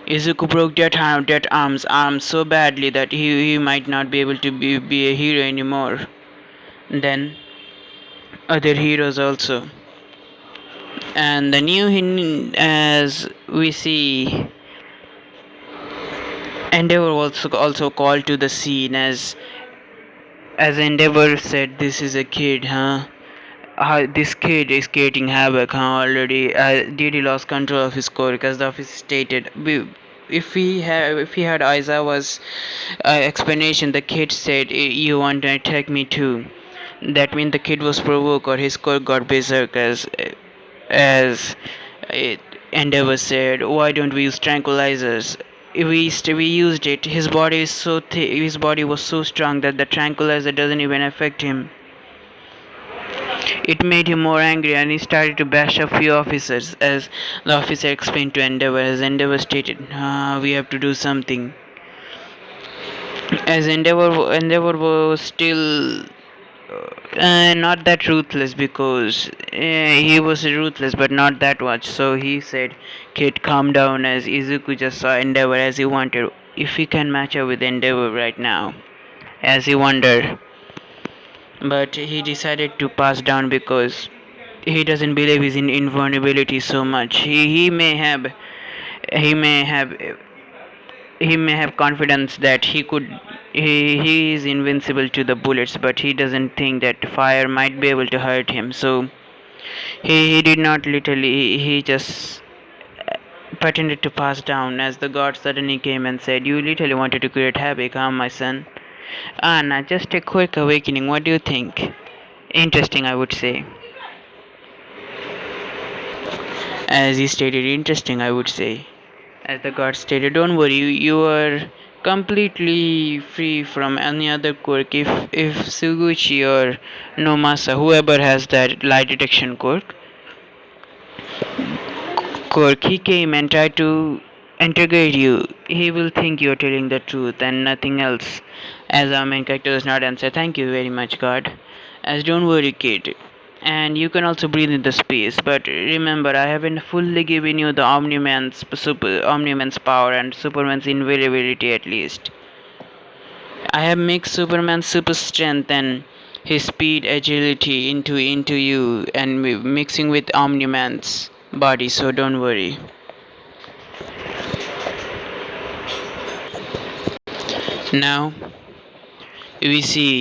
Izuku broke Dead Arms so badly that he might not be able to be a hero anymore. Then other heroes also. And the new as we see, Endeavor also called to the scene as Endeavor said, "This is a kid, huh? This kid is creating havoc, huh? Already, did he lost control of his core?" Because the office stated, if he had Aizawa's explanation, the kid said, "You want to attack me too." That means the kid was provoked or his core got berserk as it, Endeavor said, "Why don't we use tranquilizers?" We used it. His body was so strong that the tranquilizer doesn't even affect him. It made him more angry and he started to bash a few officers. As the officer explained to Endeavor, as Endeavor stated, "We have to do something." As Endeavor was still not that ruthless, because he was ruthless but not that much. So he said, "Kid, calm down." As Izuku just saw Endeavor as he wanted if he can match up with Endeavor right now, as he wondered. But he decided to pass down because he doesn't believe his in invulnerability so much. He may have he may have confidence that he is invincible to the bullets, but he doesn't think that fire might be able to hurt him. So he did not literally, he just pretended to pass down. As the guard suddenly came and said, "You literally wanted to create havoc, huh, my son?" Now just a quick awakening, what do you think? Interesting, I would say. As he stated, interesting, I would say. As the guard stated, "Don't worry, you are completely free from any other quirk. If Suguchi or Nomasa, whoever has that lie detection quirk, he came and tried to interrogate you, he will think you are telling the truth and nothing else." As our main character does not answer, "Thank you very much, God." As, "Don't worry, kid. And you can also breathe in the space. But remember, I haven't fully given you the Omni-Man's power and Superman's invulnerability at least. I have mixed Superman's super strength and his speed, agility into you and mixing with Omni-Man's body, so don't worry." Now we see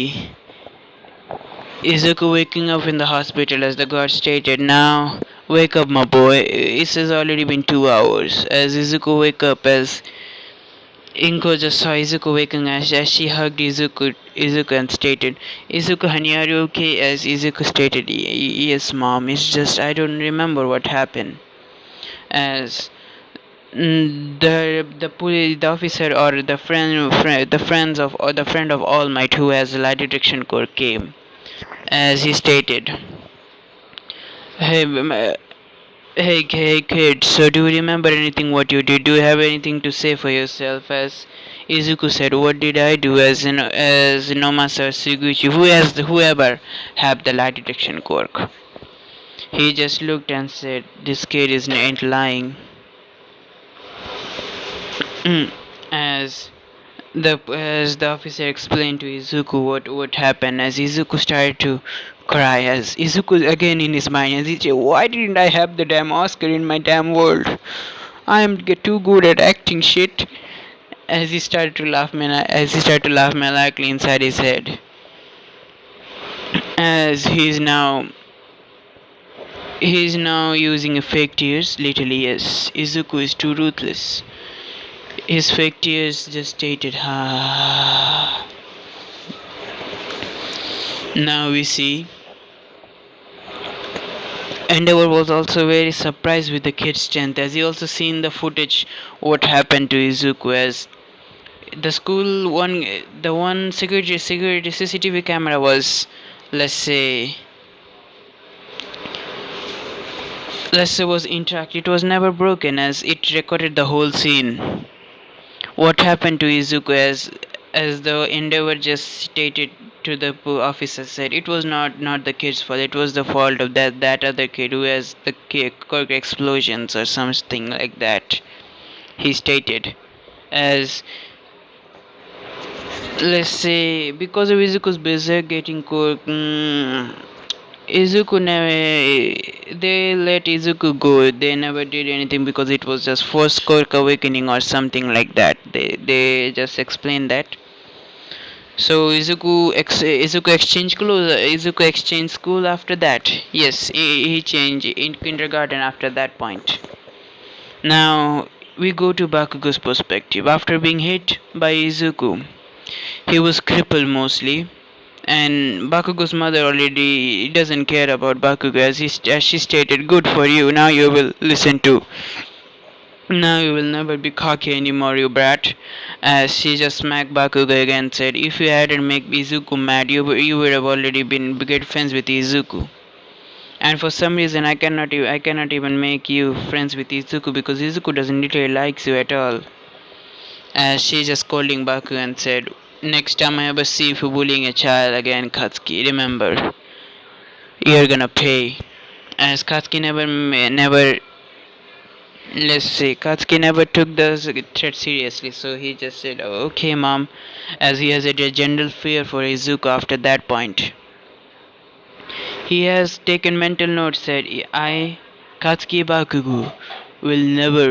Izuku waking up in the hospital. As the guard stated, "Now wake up, my boy. It has already been 2 hours." As Izuku wake up, as Inko just saw Izuku waking as she hugged Izuku and stated, "Izuku, honey, are you okay?" As Izuku stated, Yes, mom. It's just I don't remember what happened." As the officer or the friend of All Might who has the light detection core came. As he stated, "Hey, hey kid, so do you remember anything what you did? Do you have anything to say for yourself?" As Izuku said, "What did I do?" As Nomasa Suguchi, whoever have the lie detection quirk, he just looked and said, "This kid ain't lying." as the officer explained to Izuku what happened, as Izuku started to cry, as Izuku again in his mind, as he said, "Why didn't I have the damn Oscar in my damn world? I am too good at acting shit." As he started to laugh maniacally inside his head, as he's now using a fake tears. Literally, yes, Izuku is too ruthless. His fake tears just stated, ah. Now we see Endeavor was also very surprised with the kid's strength, as he also seen the footage what happened to Izuku, as the school one, the one security CCTV camera was, let's say was intact. It was never broken, as it recorded the whole scene. What happened to Izuku, as the Endeavor just stated to the officer, said it was not the kid's fault. It was the fault of that other kid who has the cork explosions or something like that. He stated, as let's say because of Izuku's berserk getting cork. Izuku never. They let Izuku go. They never did anything because it was just first cork awakening or something like that. They just explained that. So Izuku exchanged clothes. Izuku exchanged school after that. Yes, he changed in kindergarten after that point. Now we go to Bakugo's perspective. After being hit by Izuku, he was crippled mostly, and Bakugo's mother already doesn't care about Bakugo, as she stated, "Good for you. Now you will listen to. Now you will never be cocky anymore, you brat." As she just smacked Bakugo again, and said, "If you hadn't made Izuku mad, you would have already been good friends with Izuku. And for some reason, I cannot even make you friends with Izuku because Izuku doesn't literally likes you at all." As she just scolding Baku and said, "Next time I ever see you bullying a child again, Katsuki, remember, you're gonna pay." As Katsuki Katsuki never took the threat seriously, so he just said, "Oh, okay, mom," as he has a general fear for Izuku after that point. He has taken mental notes, said, "I, Katsuki Bakugo, will never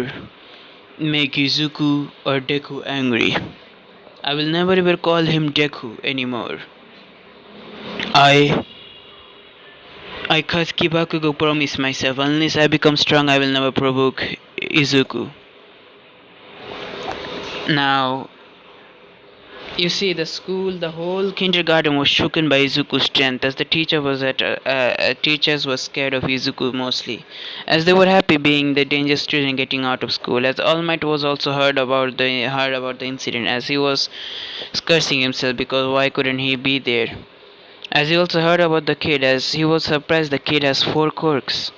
make Izuku or Deku angry. I will never ever call him Deku anymore. I Katsuki Bakugo promise myself, unless I become strong, I will never provoke Izuku." Now, you see, the whole kindergarten was shaken by Izuku's strength, as the teachers were scared of Izuku mostly, as they were happy being the dangerous student getting out of school. As All Might was also heard about the incident, as he was cursing himself because why couldn't he be there? As he also heard about the kid, as he was surprised the kid has 4 quirks.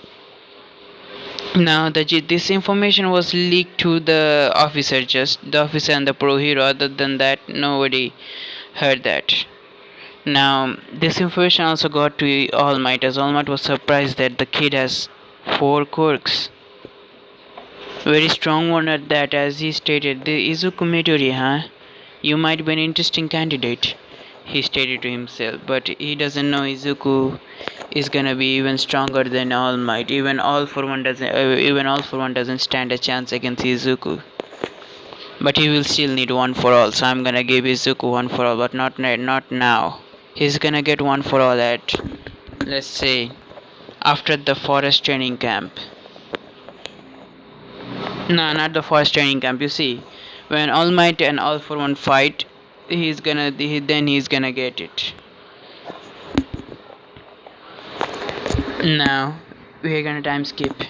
Now, this information was leaked to the officer, just the officer and the pro hero. Other than that, nobody heard that. Now, this information also got to All Might, as All Might was surprised that the kid has 4 quirks. Very strong one at that, as he stated, "The Izuku Midori, huh? You might be an interesting candidate," he stated to himself, but he doesn't know Izuku is gonna be even stronger than All Might. Even All for One doesn't stand a chance against Izuku. But he will still need One for All, so I'm gonna give Izuku One for All, but not now. He's gonna get One for All at, let's say, after the forest training camp. No, not the forest training camp. You see, when All Might and All for One fight, he's gonna get it. Now we're gonna time skip.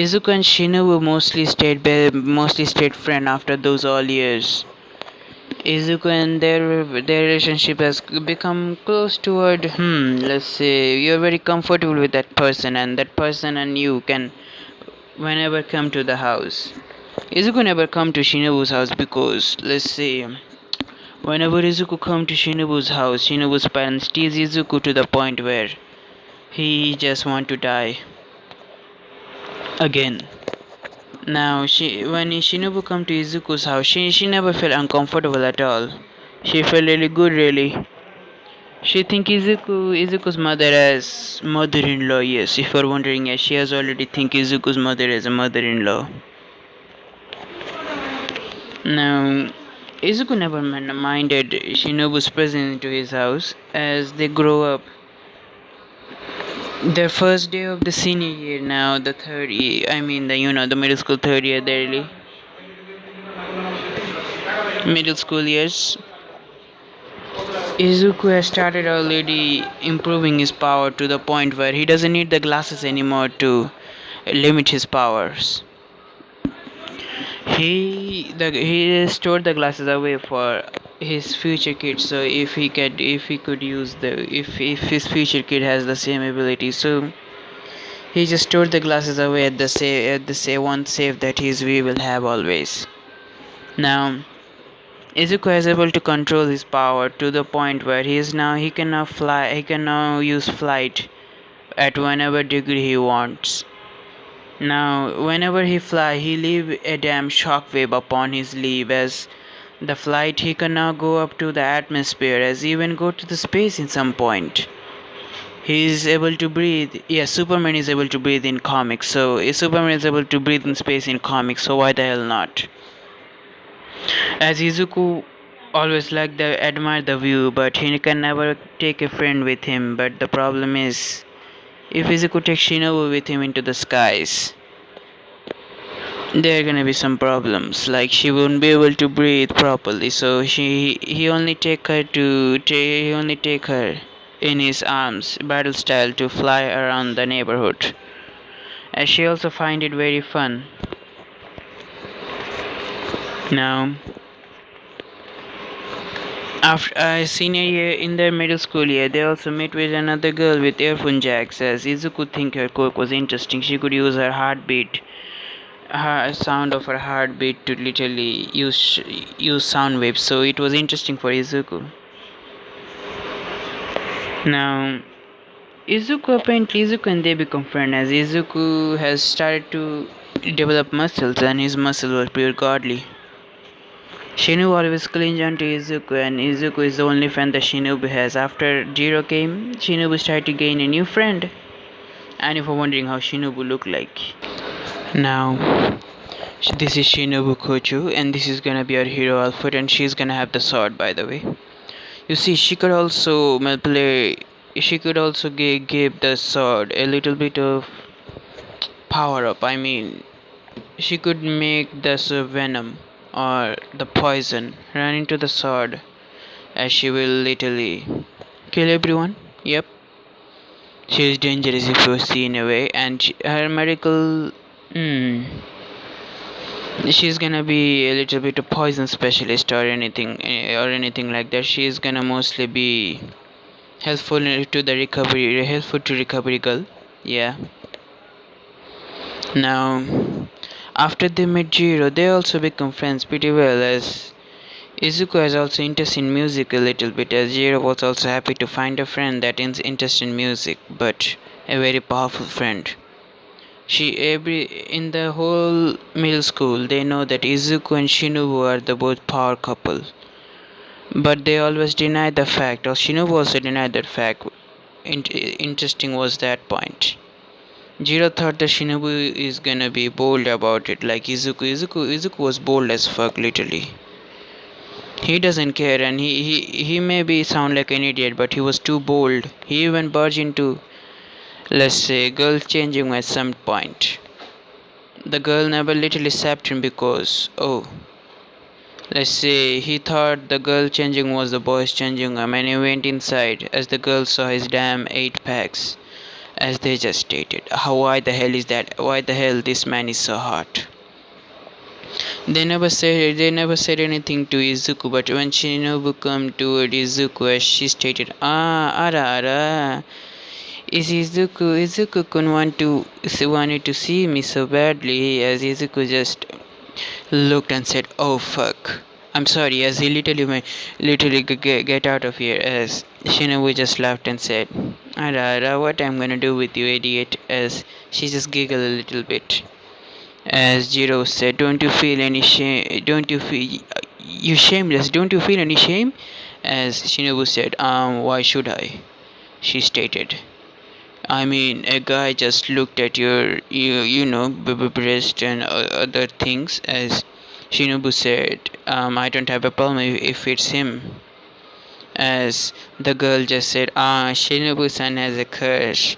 Izuku and Shinobu mostly stayed friends after those all years. Izuku and their relationship has become close toward, let's say you're very comfortable with that person, and that person and you can whenever come to the house. Izuku never come to Shinobu's house because, let's say, whenever Izuku come to Shinobu's house, Shinobu's parents tease Izuku to the point where he just want to die again. Now, when Shinobu come to Izuku's house, she never felt uncomfortable at all. She felt really good, really. She think Izuku's mother as mother-in-law. Yes, if you're wondering, yes, she has already think Izuku's mother as a mother-in-law. Now, Izuku never minded Shinobu's presence into his house as they grow up. Their first day of the senior year, now the third year, the middle school third year, middle school years, Izuku has started already improving his power to the point where he doesn't need the glasses anymore to limit his powers. He stored the glasses away for his future kid. So if he could use the if his future kid has the same ability, so he just stored the glasses away at the save one save that we will have always. Now Izuku is able to control his power to the point where he can now fly. He can now use flight at whenever degree he wants. Now, whenever he fly, he leave a damn shockwave upon his leave. As the flight, he can now go up to the atmosphere, as even go to the space in some point. He is able to breathe. Yeah, Superman is able to breathe in comics. So if Superman is able to breathe in space in comics, so why the hell not? As Izuku always liked the admire the view, but he can never take a friend with him. But the problem is, if Izuku takes Shinobu with him into the skies, there are gonna be some problems. Like she won't be able to breathe properly. So he only take her in his arms, battle style, to fly around the neighborhood. As she also find it very fun. Now, after a senior year in their middle school year, they also met with another girl with earphone jacks. As Izuku think her quirk was interesting, she could use her sound of her heartbeat to literally use sound waves. So it was interesting for Izuku. Now, Izuku and they become friends as Izuku has started to develop muscles and his muscles were pure godly. Shinobu always clings on to Izuku, and Izuku is the only friend that Shinobu has. After Jiro came, Shinobu started to gain a new friend. And if you're wondering how Shinobu looked like. Now, this is Shinobu Kochu, and this is gonna be our hero outfit, and she's gonna have the sword, by the way. You see, she could also give the sword a little bit of power up. I mean, she could make this venom or the poison run into the sword, as she will literally kill everyone. Yep, she is dangerous if you see in a way, and her medical. She's gonna be a little bit of poison specialist or anything like that. She's gonna mostly be helpful to recovery girl. Yeah. Now, after they met Jiro, they also become friends pretty well, as Izuku has also interest in music a little bit, as Jiro was also happy to find a friend that is interested in music, but a very powerful friend. In the whole middle school, they know that Izuku and Shinobu are the both power couple, but they always deny the fact, or Shinobu also denied that fact. Interesting was that point. Jiro thought that Shinobu is gonna be bold about it, like Izuku was bold as fuck, literally. He doesn't care, and he maybe sound like an idiot, but he was too bold. He even barged into, let's say, girl changing at some point. The girl never literally slapped him because, let's say he thought the girl changing was the boys changing him, and he went inside as the girl saw his damn 8 packs, as they just stated. Why the hell is that? Why the hell this man is so hot? They never said anything to Izuku, but when Shinobu come toward Izuku, as she stated, ara. Is Izuku wanted to see me so badly, as Izuku just looked and said, "Oh fuck, I'm sorry," as he literally get out of here, as Shinobu just laughed and said, "Ara, what I'm gonna do with you, idiot," as she just giggled a little bit. As Jiro said, "Don't you feel any shame? Don't you feel you shameless? Don't you feel any shame?" As Shinobu said, why should I?" She stated. I mean, a guy just looked at your, breast and other things, as Shinobu said, I don't have a problem if it's him. As the girl just said, Shinobu-san has a crush.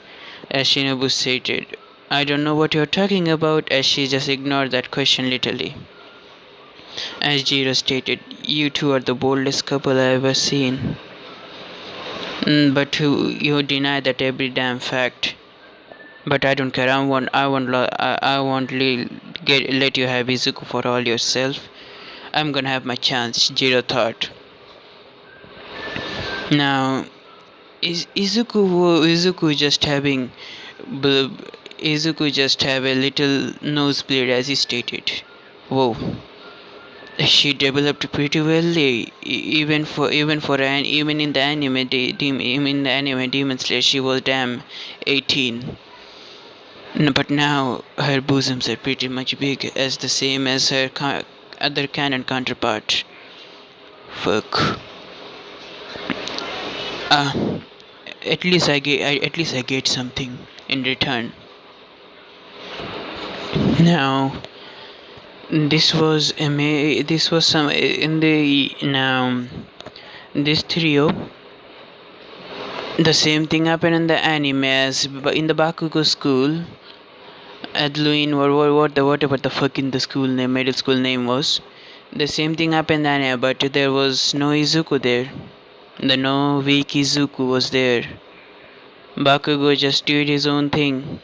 As Shinobu stated, I don't know what you're talking about, as she just ignored that question literally. As Jiro stated, you two are the boldest couple I've ever seen. But you deny that every damn fact. But I don't care. I won't let you have Izuku for all yourself. I'm gonna have my chance. Jiro thought. Now, is Izuku just having Izuku just have a little nosebleed as he stated. Whoa, she developed pretty well, even in the anime, Demon Slayer, she was damn 18. No, but now her bosoms are pretty much big, as the same as her other canon counterpart. Fuck. Ah, at least I get something in return. Now, this was some in the now this trio. The same thing happened in the anime as in the Bakugo school. Adluin or whatever the fuck in the school name, middle school name was. The same thing happened in anime, but there was no Izuku there. The no weak Izuku was there. Bakugo just did his own thing.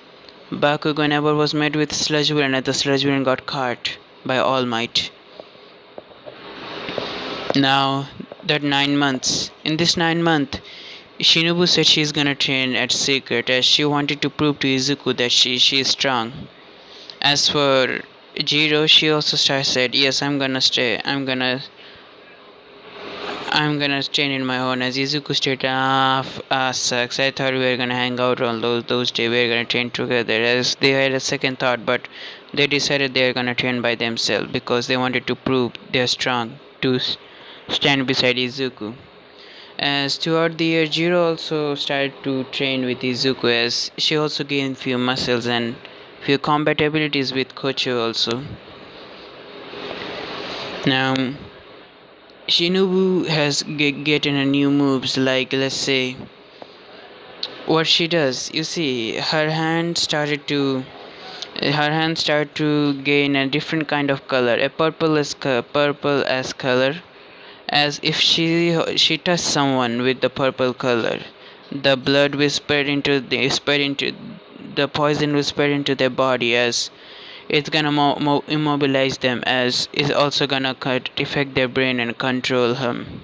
Bakugo never was met with Sludge Villain, and the Sludge Villain got caught by All Might. Now, that 9 months. In this 9 month, Shinobu said she's gonna train at secret as she wanted to prove to Izuku that she is strong. As for Jiro, she also said, yes, I'm gonna train in my own. As Izuku stated, sucks. I thought we were gonna hang out on those days. We were gonna train together. As they had a second thought, but they decided they were gonna train by themselves because they wanted to prove they're strong to stand beside Izuku. As throughout the year, Jiro also started to train with Izuku as she also gained few muscles and few combat abilities with Kocho also. Now, Shinobu has gotten a new moves like, let's say, what she does. You see, her hand started to gain a different kind of color, a purple as color, as if she touched someone with the purple color. The blood whispered into the poison whispered into their body as it's gonna immobilize them, as it's also gonna affect their brain and control him.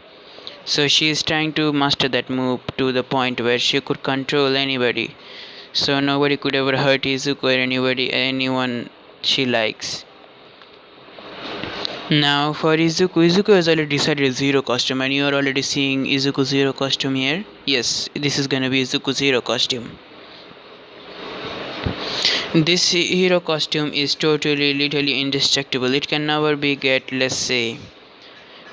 So she is trying to master that move to the point where she could control anybody, so nobody could ever hurt Izuku or anyone she likes. Now for Izuku has already decided a zero costume, and you are already seeing Izuku zero costume here. Yes, this is gonna be Izuku zero costume. This hero costume is literally indestructible. It can never be let's say,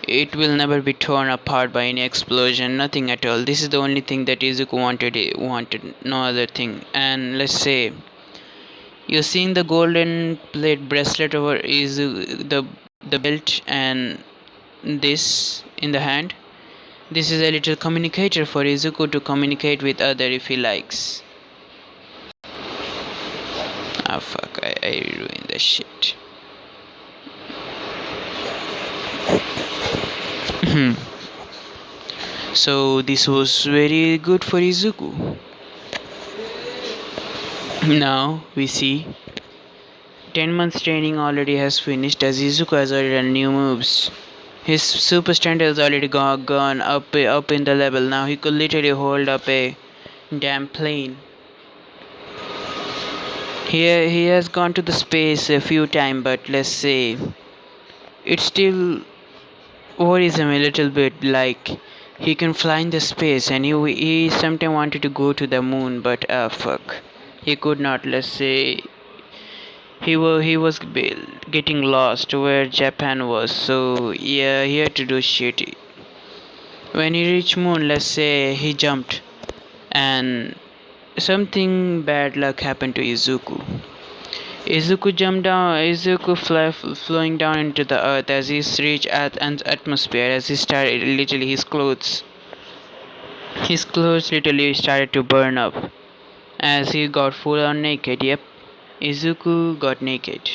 it will never be torn apart by any explosion, nothing at all. This is the only thing that Izuku wanted, no other thing. And let's say, you're seeing the golden plate bracelet over the belt and this in the hand. This is a little communicator for Izuku to communicate with other if he likes. Ah fuck, I ruined the shit. So this was very good for Izuku. Now we see 10 months training already has finished as Izuku has already done new moves. His super strength has already gone up in the level. Now he could literally hold up a damn plane. He has gone to the space a few times, but let's say it still worries him a little bit, like he can fly in the space, and he sometimes wanted to go to the moon, but fuck, he could not. Let's say he was getting lost where Japan was, so yeah, he had to do shit. When he reached moon, let's say he jumped and something bad luck happened to Izuku. Izuku flowing down into the earth as he reached an atmosphere, as he started literally his clothes literally started to burn up as he got full on naked. Yep, Izuku got naked.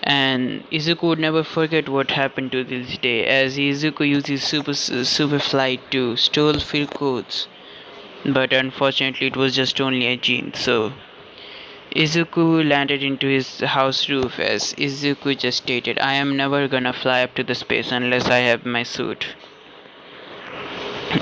And Izuku would never forget what happened to this day, as Izuku used his super flight to steal few codes. But unfortunately, it was just only a gene. So Izuku landed into his house roof, as Izuku just stated, "I am never gonna fly up to the space unless I have my suit."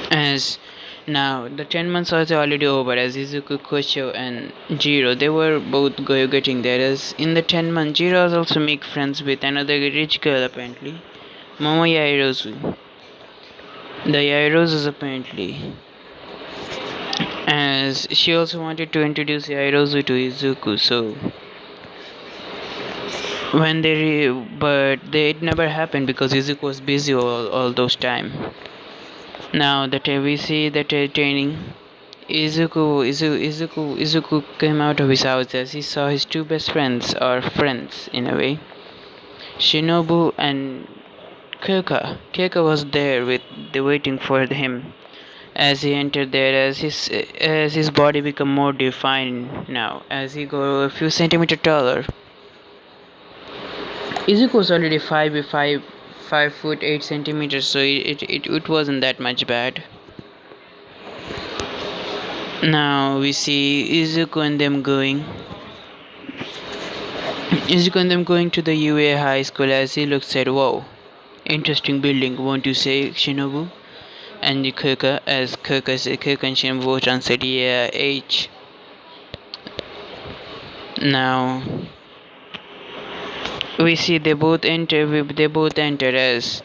As now the 10 months was already over, as Izuku, Kocho and Jiro, they were both getting there. As in the 10 months, Jiro was also make friends with another rich girl apparently, Momo Yairozu. The Yairozus apparently, as she also wanted to introduce Yairozu to Izuku, so but it never happened because Izuku was busy all those time. Now that we see that training, Izuku came out of his house as he saw his two best friends, or friends in a way, Shinobu and Kyoka. Kyoka was there waiting for him. As he entered there, as his body became more defined now, as he grew a few centimeters taller. Izuku was already 5 foot 8 centimeters, so it wasn't that much bad. Now we see Izuku and them going to the UA high school, as he looks at, "Wow, interesting building, won't you say, Shinobu?" And Kyoka and Shinobu both answered, "Yeah, H." Now we see they both enter as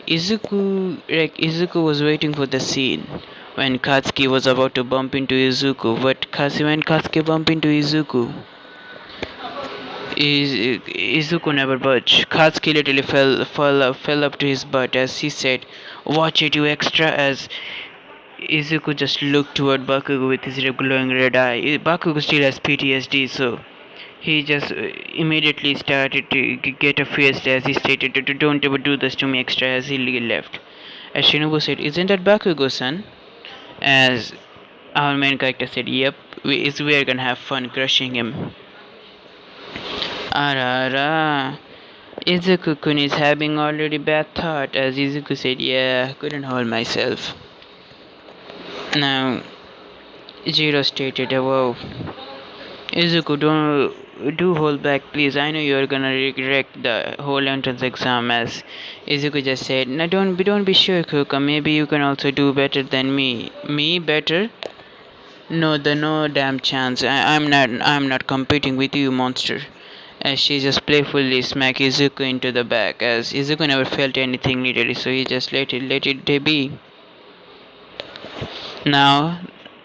Izuku was waiting for the scene when Katsuki was about to bump into Izuku, but when Katsuki bumped into Izuku, Izuku never budged. Katsuki literally fell up to his butt as he said, "Watch it, you extra," as Izuku just looked toward Bakugo with his glowing red eye. Bakugo still has PTSD, so he just immediately started to get a fist as he stated, "Don't ever do this to me, extra," as he left. As Shinobu said, "Isn't that Bakugo-san?" As our main character said, "Yep, we are gonna have fun crushing him." Arara. Izuku-kun is having already bad thought, as Izuku said, "Yeah, couldn't hold myself." Now, Jiro stated, "Whoa, Izuku, do hold back, please. I know you're gonna wreck the whole entrance exam." As Izuku just said, "No, don't be sure, Kuka. Maybe you can also do better than me." "Me better? No damn chance. I'm not competing with you, monster." As she just playfully smacked Izuku into the back, as Izuku never felt anything literally, so he just let it be. Now,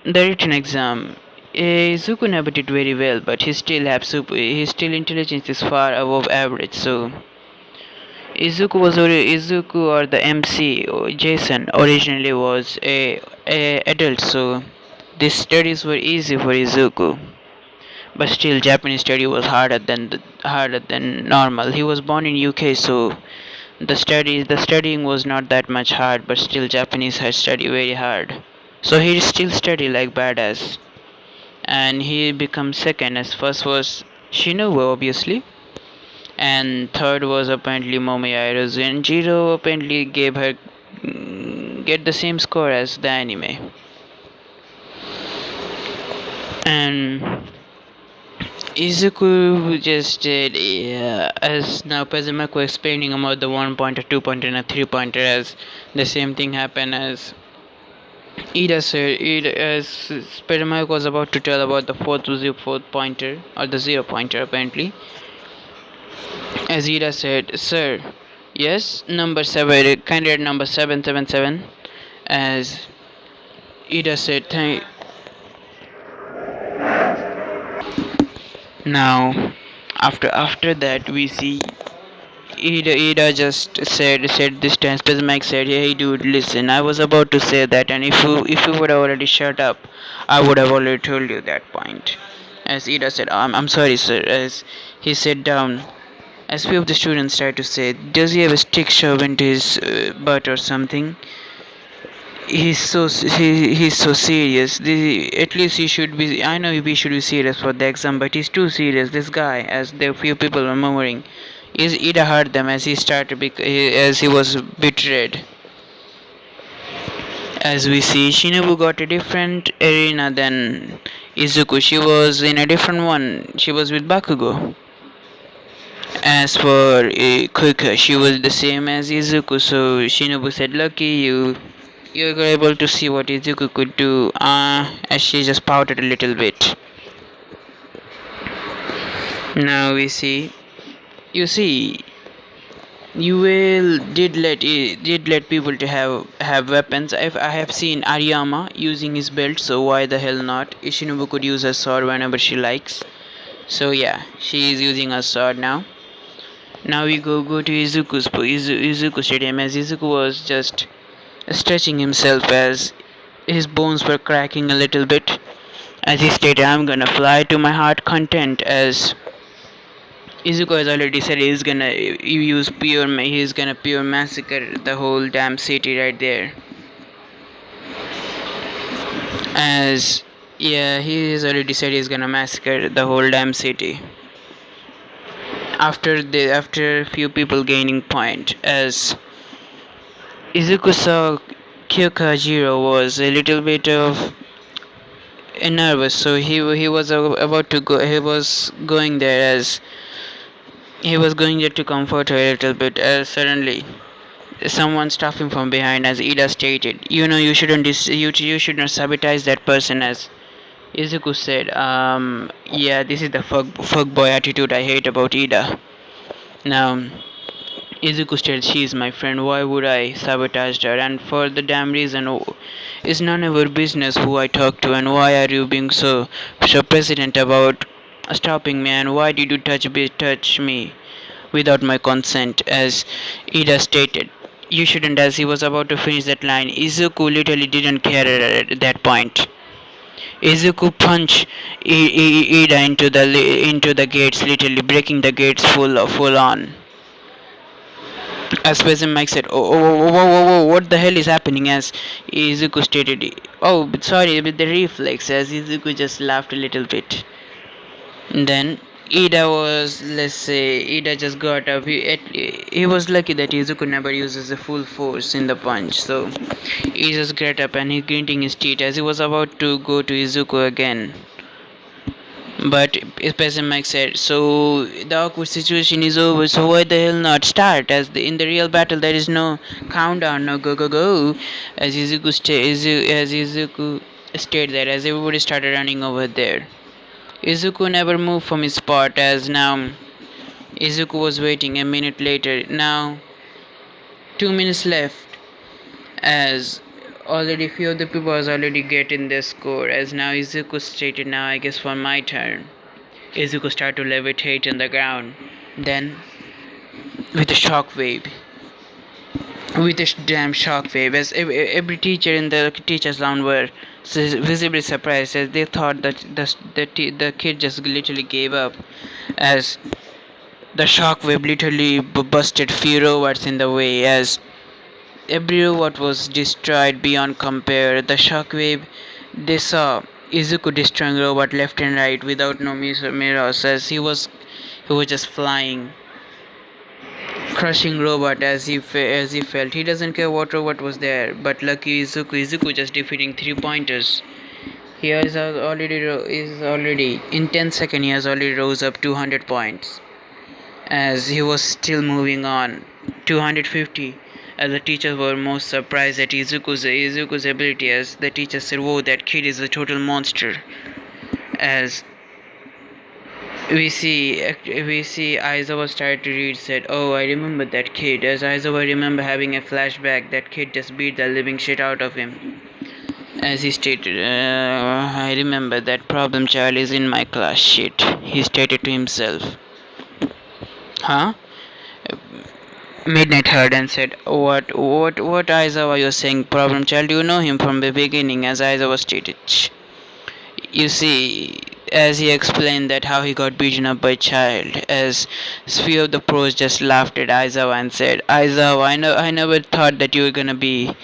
the written exam. Izuku never did very well, but his still intelligence is far above average. So Izuku, or the MC, or Jason, originally was a adult, so these studies were easy for Izuku. But still, Japanese study was harder than normal. He was born in UK, so the studying was not that much hard. But still, Japanese had study very hard. So he still studied like badass, and he becomes second. As first was Shinobu, obviously, and third was apparently Momoyaru, and Jiro apparently gave her get the same score as the anime. And Izuku just did, as now Pezimako explaining about the 1 pointer, 2 pointer, and a 3 pointer, as the same thing happened as Ida said. As Pezimako was about to tell about the fourth pointer, or the 0 pointer apparently, as Ida said, "Sir, yes, number 7, candidate number 777, as Ida said, "Thank." Now, after that, we see Ida just said this time. Mike said, "Hey, dude, listen. I was about to say that, and if you would have already shut up, I would have already told you that point." As Ida said, I'm sorry, sir." As he sat down, as few of the students tried to say, "Does he have a stick shoved into his butt or something? He's so serious. At least he should be. I know we should be serious for the exam, but he's too serious. This guy," as the few people were murmuring, Is Ida heard them as he started as he was betrayed. As we see, Shinobu got a different arena than Izuku. She was in a different one. She was with Bakugo. As for Kuika, she was the same as Izuku. So Shinobu said, "Lucky you, you were able to see what Izuku could do." As she just pouted a little bit. Now we see. You see, you will did let people to have weapons. If I have seen Ariyama using his belt, so why the hell not? Ishinobu could use a sword whenever she likes. So yeah, she is using a sword now. Now we go to Izuku Stadium, as Izuku was just stretching himself as his bones were cracking a little bit. As he stated, "I'm gonna fly to my heart content." As Izuku has already said, he's gonna pure massacre the whole damn city right there. As yeah, he has already said he's gonna massacre the whole damn city. After a few people gaining point, as Izuku saw Kyokajiro was a little bit of nervous, so he was about to go. He was going there as he was going there to comfort her a little bit. As suddenly someone stopped him from behind, as Ida stated, "You know, you shouldn't you should not sabotage that person." As Izuku said, yeah, this is the fuck boy attitude I hate about Ida. Now Izuku said, "She is my friend. Why would I sabotage her? And for the damn reason, it's none of your business who I talk to. And why are you being so persistent about stopping me? And why did you touch me without my consent?" As Ida stated, "You shouldn't." As he was about to finish that line, Izuku literally didn't care at that point. Izuku punched Ida into the gates, literally breaking the gates full on. As President Mike said, "Oh, what the hell is happening?" As Izuku stated, "Oh, sorry, with the reflex." As Izuku just laughed a little bit. And then let's say, Ida just got up. He was lucky that Izuku never uses the full force in the punch. So he just got up and he gritting his teeth as he was about to go to Izuku again. But President Mike said, "So the awkward situation is over, so why the hell not start? As in the real battle there is no countdown, no go." As Izuku stayed there, as everybody started running over there. Izuku never moved from his spot, as now Izuku was waiting a minute later. Now 2 minutes left, as already few of the people was already getting their score. As now Izuku stated, "Now I guess for my turn." Izuku started to levitate on the ground. Then with a shockwave, with a damn shockwave, as every teacher in the teachers lounge were visibly surprised, as they thought that the kid just literally gave up, as the shockwave literally busted few robots in the way, as every robot was destroyed beyond compare. The shockwave, they saw Izuku destroying robot left and right without no mirrors, as he was just flying, crushing robot as he felt. He doesn't care what robot was there, but lucky Izuku just defeating 3 pointers. He has already in 10 seconds he has already rose up 200 points, as he was still moving on. 250, as the teachers were most surprised at Izuku's ability, as the teacher said, "Whoa, that kid is a total monster." As we see Aizawa started to read, said, "Oh, I remember that kid." As Aizawa remember having a flashback, that kid just beat the living shit out of him. As he stated, "I remember that problem child is in my class." Shit, he stated to himself. Huh? Midnight heard and said, What Aizawa you're saying, problem child? You know him from the beginning." As Aizawa stated, "Shh." You see, as he explained that how he got beaten up by child, as few of the pros just laughed at Aizawa and said, "Aizawa, I never thought that you were gonna be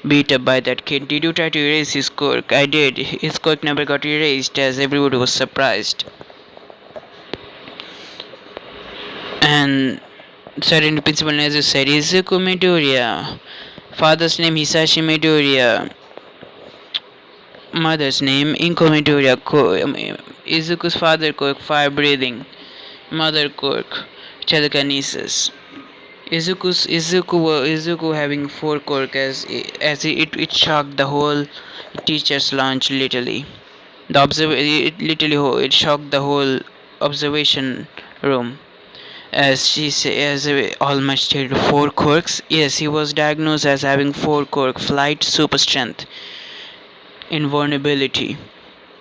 beat up by that kid. Did you try to erase his quirk?" "I did. His quirk never got erased." As everybody was surprised. And Certain principal, as you said, Izuku Midoriya. Father's name Hisashi Midoriya. Mother's name Inko Midoriya. Izuku's father quirk, fire breathing. Mother quirk, telekinesis. Izuku having four quirk as it shocked the whole teacher's lunch literally. It shocked the whole observation room. As almost stated, four quirks. Yes, he was diagnosed as having four quirk: flight, super strength, invulnerability,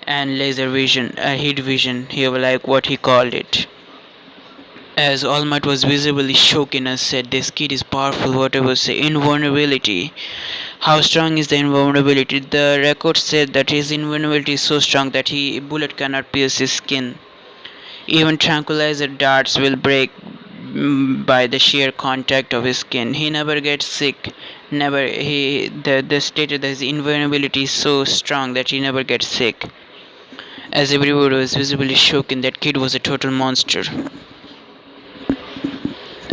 and laser vision, heat vision. Here, like what he called it. As All Might was visibly shaken and said, "This kid is powerful." Whatever say, invulnerability. How strong is the invulnerability? The record said that his invulnerability is so strong that he bullet cannot pierce his skin. Even tranquilizer darts will break by the sheer contact of his skin. He never gets sick. Never. The stated that his invulnerability is so strong that he never gets sick. As everyone was visibly shaken, that kid was a total monster.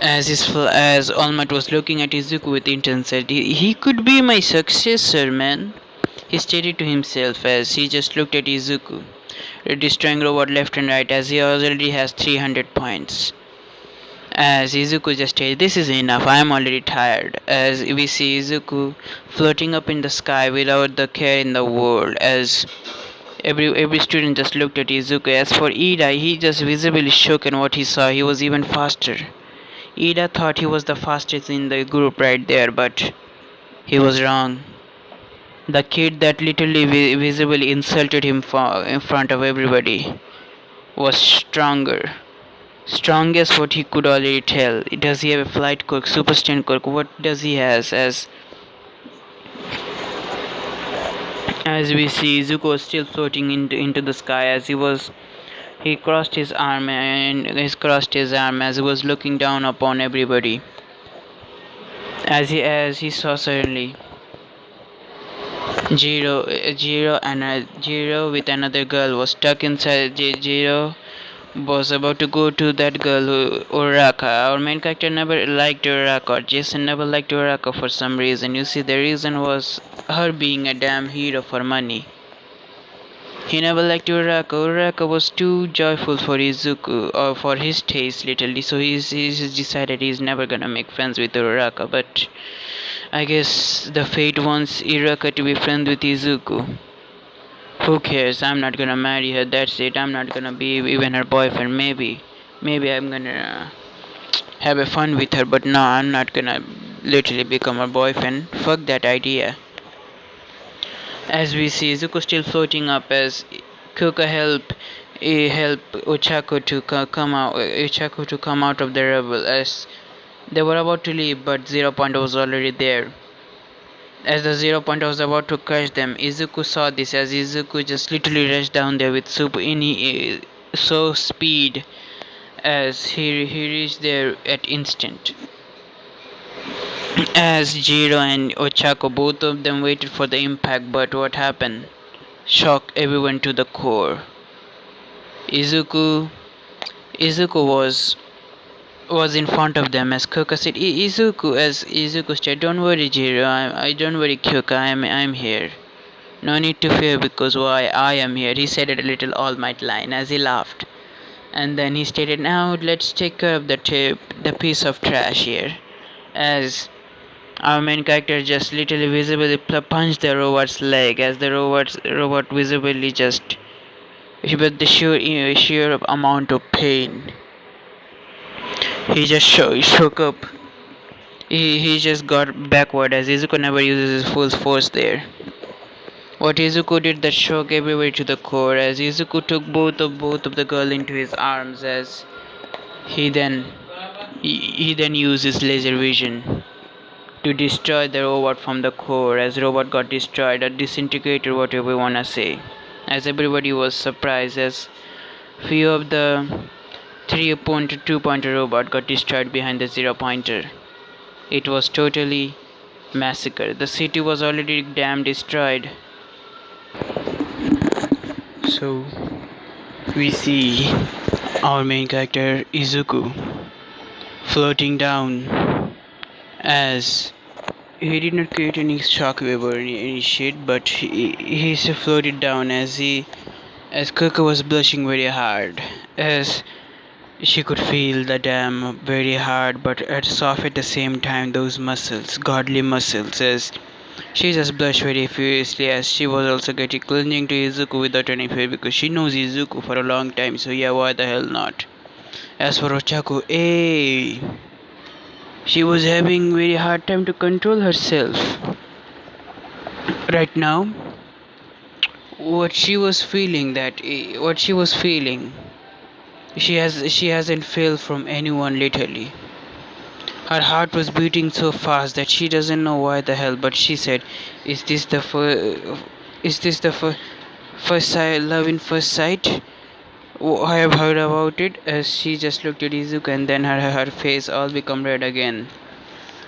As All Might was looking at Izuku with intent, said, "He could be my successor, man." He stated to himself as he just looked at Izuku, destroying robot left and right as he already has 300 points. As Izuku just stated, "This is enough, I am already tired." As we see Izuku floating up in the sky without the care in the world, as every student just looked at Izuku. As for Ida, he just visibly shook in what he saw. He was even faster. Ida thought he was the fastest in the group right there, but he was wrong. The kid that literally visibly insulted him in front of everybody was stronger. Strongest what he could already tell. Does he have a flight quirk, super strength quirk? What does he has? As we see, Zuko was still floating into the sky as he crossed his arm as he was looking down upon everybody. As he saw suddenly Jiro with another girl was stuck inside. Jiro was about to go to that girl, Uraka. Our main character never liked Uraka. Jason never liked Uraka for some reason. You see, the reason was her being a damn hero for money. He never liked Uraka. Uraka was too joyful for Izuku, or for his taste, literally. So he's decided he's never gonna make friends with Uraka. But I guess the fate wants Uraka to be friends with Izuku. Who cares? I'm not gonna marry her. That's it. I'm not gonna be even her boyfriend. Maybe I'm gonna have a fun with her. But no, I'm not gonna literally become her boyfriend. Fuck that idea. As we see Zuko still floating up as Kuka help Uchaku to come out of the rubble as they were about to leave, but Zero Point was already there. As the Zero Point was about to crush them, Izuku saw this as Izuku just literally rushed down there with so speed as he reached there at instant. As Jiro and Ochako, both of them waited for the impact, but what happened shocked everyone to the core. Izuku was in front of them as Kyoka said, as Izuku said, "Don't worry, Jiro. I don't worry, Kyoka. I'm here. No need to fear because why I am here." He said it a little All Might line as he laughed, and then he stated, "Now let's take care of the piece of trash here." As our main character just literally visibly punched the robot's leg as the robot visibly just with the sheer amount of pain. He just shook up. He just got backward as Izuku never uses his full force there. What Izuku did that shook everybody to the core as Izuku took both of the girl into his arms as he then used his laser vision to destroy the robot from the core as robot got destroyed or disintegrated, whatever you wanna say. As everybody was surprised as few of the 3-pointer 2-pointer robot got destroyed behind the 0-pointer. It was totally massacre. The city was already damn destroyed. So we see our main character Izuku floating down, as he did not create any shockwave or any shit, but he floated down as Coco was blushing very hard, as she could feel the dam very hard but soft at the same time, those muscles, godly muscles, as she just blushed very furiously, as she was also getting clinging to Izuku without any fear because she knows Izuku for a long time, so yeah, why the hell not? As for Ochaku, she was having very hard time to control herself. Right now, what she was feeling, she hasn't failed from anyone literally. Her heart was beating so fast that she doesn't know why the hell, but she said, "Is this the first sight, love in first sight? Oh, I have heard about it." As she just looked at Izuku, and then her face all become red again.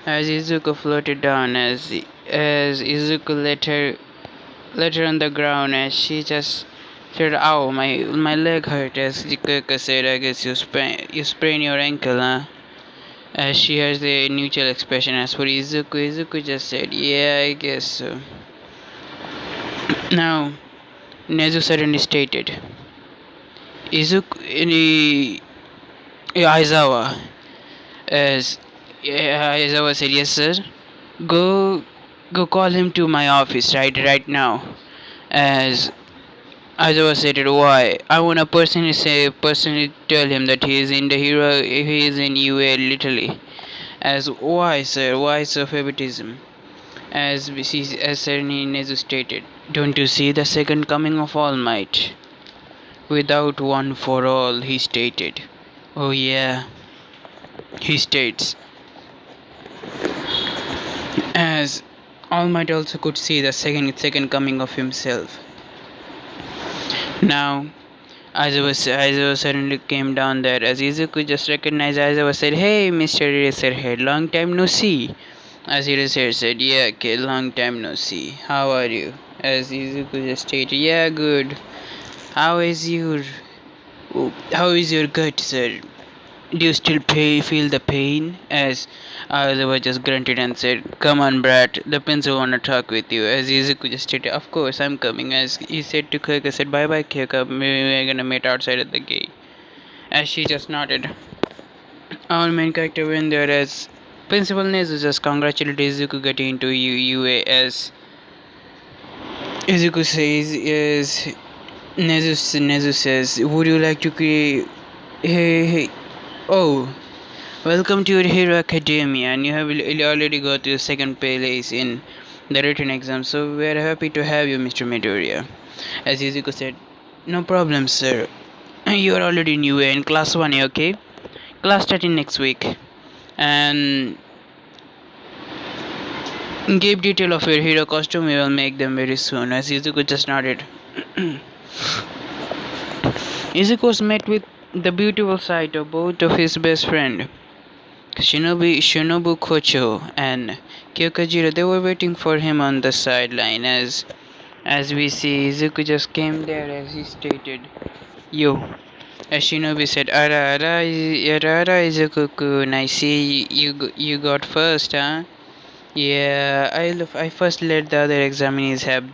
As Izuku floated down, as Izuku let her on the ground, as she just said, "Ow, my leg hurt." As Jikaka said, "I guess you sprained your ankle, huh?" As she has a neutral expression. As for Izuku just said, "Yeah, I guess so." Now, Nezu suddenly stated, Izuku, Aizawa, as Aizawa said, "Yes, sir. Go, go call him to my office right now." As Aizawa said, "Why? I want to personally tell him that he is in the hero. He is in UA literally." As why, sir? Why so favoritism? As Sereni Nezu stated, "Don't you see the second coming of All Might? Without one for all," he stated. "Oh yeah," he states, as All Might also could see the second coming of himself. Now, Aizawa suddenly came down there, as Izuku just recognized Aizawa, said, "Hey, Mr. Eraserhead, long time no see." As Eraser said, "Yeah, kid, long time no see. How are you?" As Izuku just stated, "Yeah, good. How is your gut, sir? Do you still feel the pain?" As Aizawa just grunted and said, "Come on, brat. The pencil wanna talk with you." As Izuku just stated, "Of course, I'm coming." As he said to Kyoka, said, "Bye bye, Kyoka. We're gonna meet outside at the gate." As she just nodded. Our main character went there, as Principal Nezu just congratulated Izuku getting into UA. As Izuku says, "Yes." Nezu says, "Would you like to create? Hey, oh, welcome to your Hero Academia, and you have already got your second place in the written exam, so we are happy to have you, Mr. Midoriya." As Izuku said, "No problem, sir. You are already in UA in class 1A, okay? Class starting next week. And give detail of your hero costume, we will make them very soon." As Izuku just nodded. Izuku was met with the beautiful sight of both of his best friend, Shinobu Kocho and Kyokajiro. They were waiting for him on the sideline. As we see, Izuku just came there, as he stated, "Yo." As Shinobi said, ara Izuku, I see you got first, huh?" "Yeah, I first let the other examinees have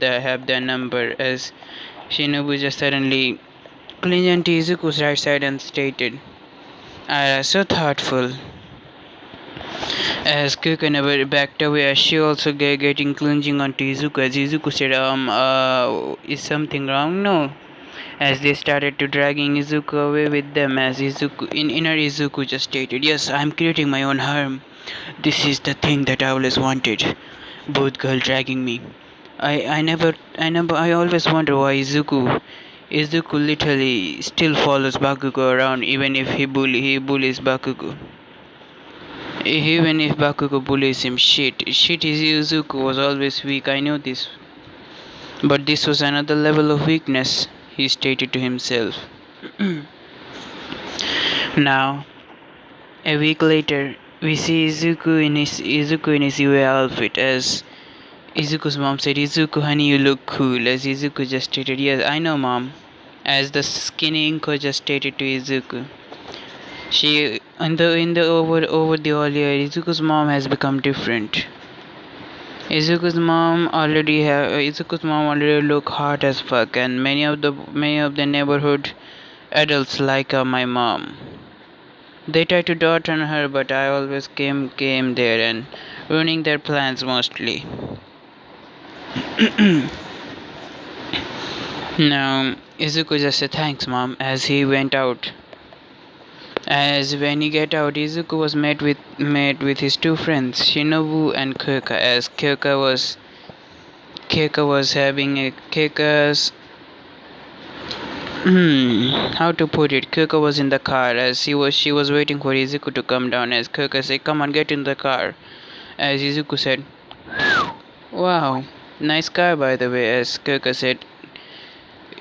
the number." As Shinobu just suddenly clinged onto Izuku's right side and stated, "So thoughtful." As Kyoko never backed away, as she also getting clinging onto Izuku. As Izuku said, is something wrong?" "No." As they started to dragging Izuku away with them, as inner Izuku just stated, "Yes, I'm creating my own harm. This is the thing that I always wanted. Both girls dragging me. I always wonder why Izuku literally still follows Bakugo around, even if he bullies Bakugo. Even if Bakugo bullies him, shit is Izuku was always weak. I know this, but this was another level of weakness," he stated to himself. Now, a week later, we see Izuku in his UA outfit. As Izuku's mom said, "Izuku, honey, you look cool." As Izuku just stated, "Yes, I know, mom." As the skinny Inko just stated to Izuku, She in the over the all year, Izuku's mom has become different. Izuku's mom already look hot as fuck, and many of the neighborhood adults like my mom. They tried to dot on her, but I always came there and ruining their plans mostly. Now Izuku just said thanks, mom, as he went out. As when he get out, Izuku was met with his two friends, Shinobu and Kyoka, as Kyoka was having a Kyoka's how to put it? Kyoka was in the car as she was waiting for Izuku to come down as Kyoka said, come on, get in the car. As Izuku said, wow, nice car by the way, as Kyoka said,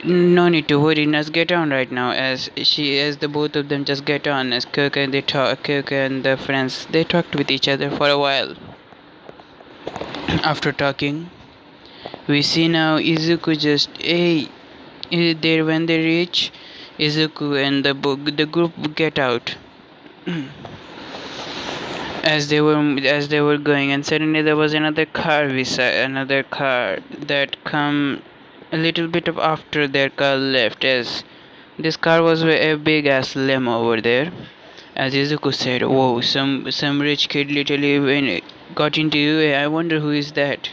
no need to worry, let's get on right now. As the both of them just get on, as Kyoka and the friends they talked with each other for a while. After talking, we see now Izuku just there when they reach Izuku and the group get out. As they were going, and suddenly there was another car that come a little bit of after their car left, as this car was a big ass limo over there. As Izuku said, whoa, some rich kid literally got into you. I wonder who is that.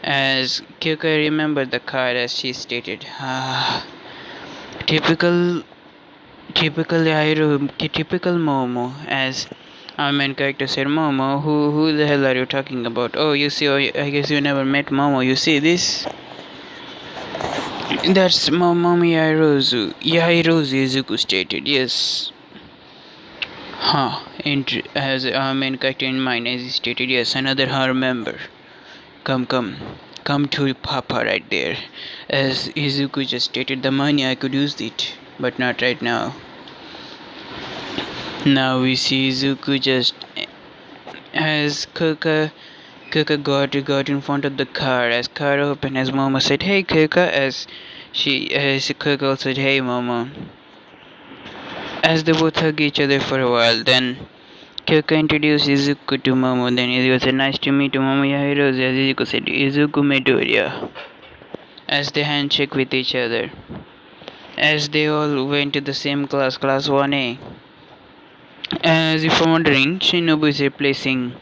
As Kyoka remembered the car as she stated, typical typical Momo, as our main character said, Momo, who the hell are you talking about? Oh, you see, I guess you never met Momo. You see this? That's Momomi Yairozu. Yairozu, Izuku stated, yes. As our main character in mind, as he stated, yes, another her member. Come to Papa right there. As Izuku just stated, the money I could use it, but not right now. Now we see Izuku just as Kuka got in front of the car. As car opened, as Momo said, "Hey Kuka," as Kuka also said, "Hey Momo." As they both hug each other for a while, then Kuka introduced Izuku to Momo. Then Izuku said, "Nice to meet you, Momo Yahirozu." As Izuku said, "Izuku Midoriya." As they handshake with each other. As they all went to the same class, class 1A. As if you're wondering, Shinobu is replacing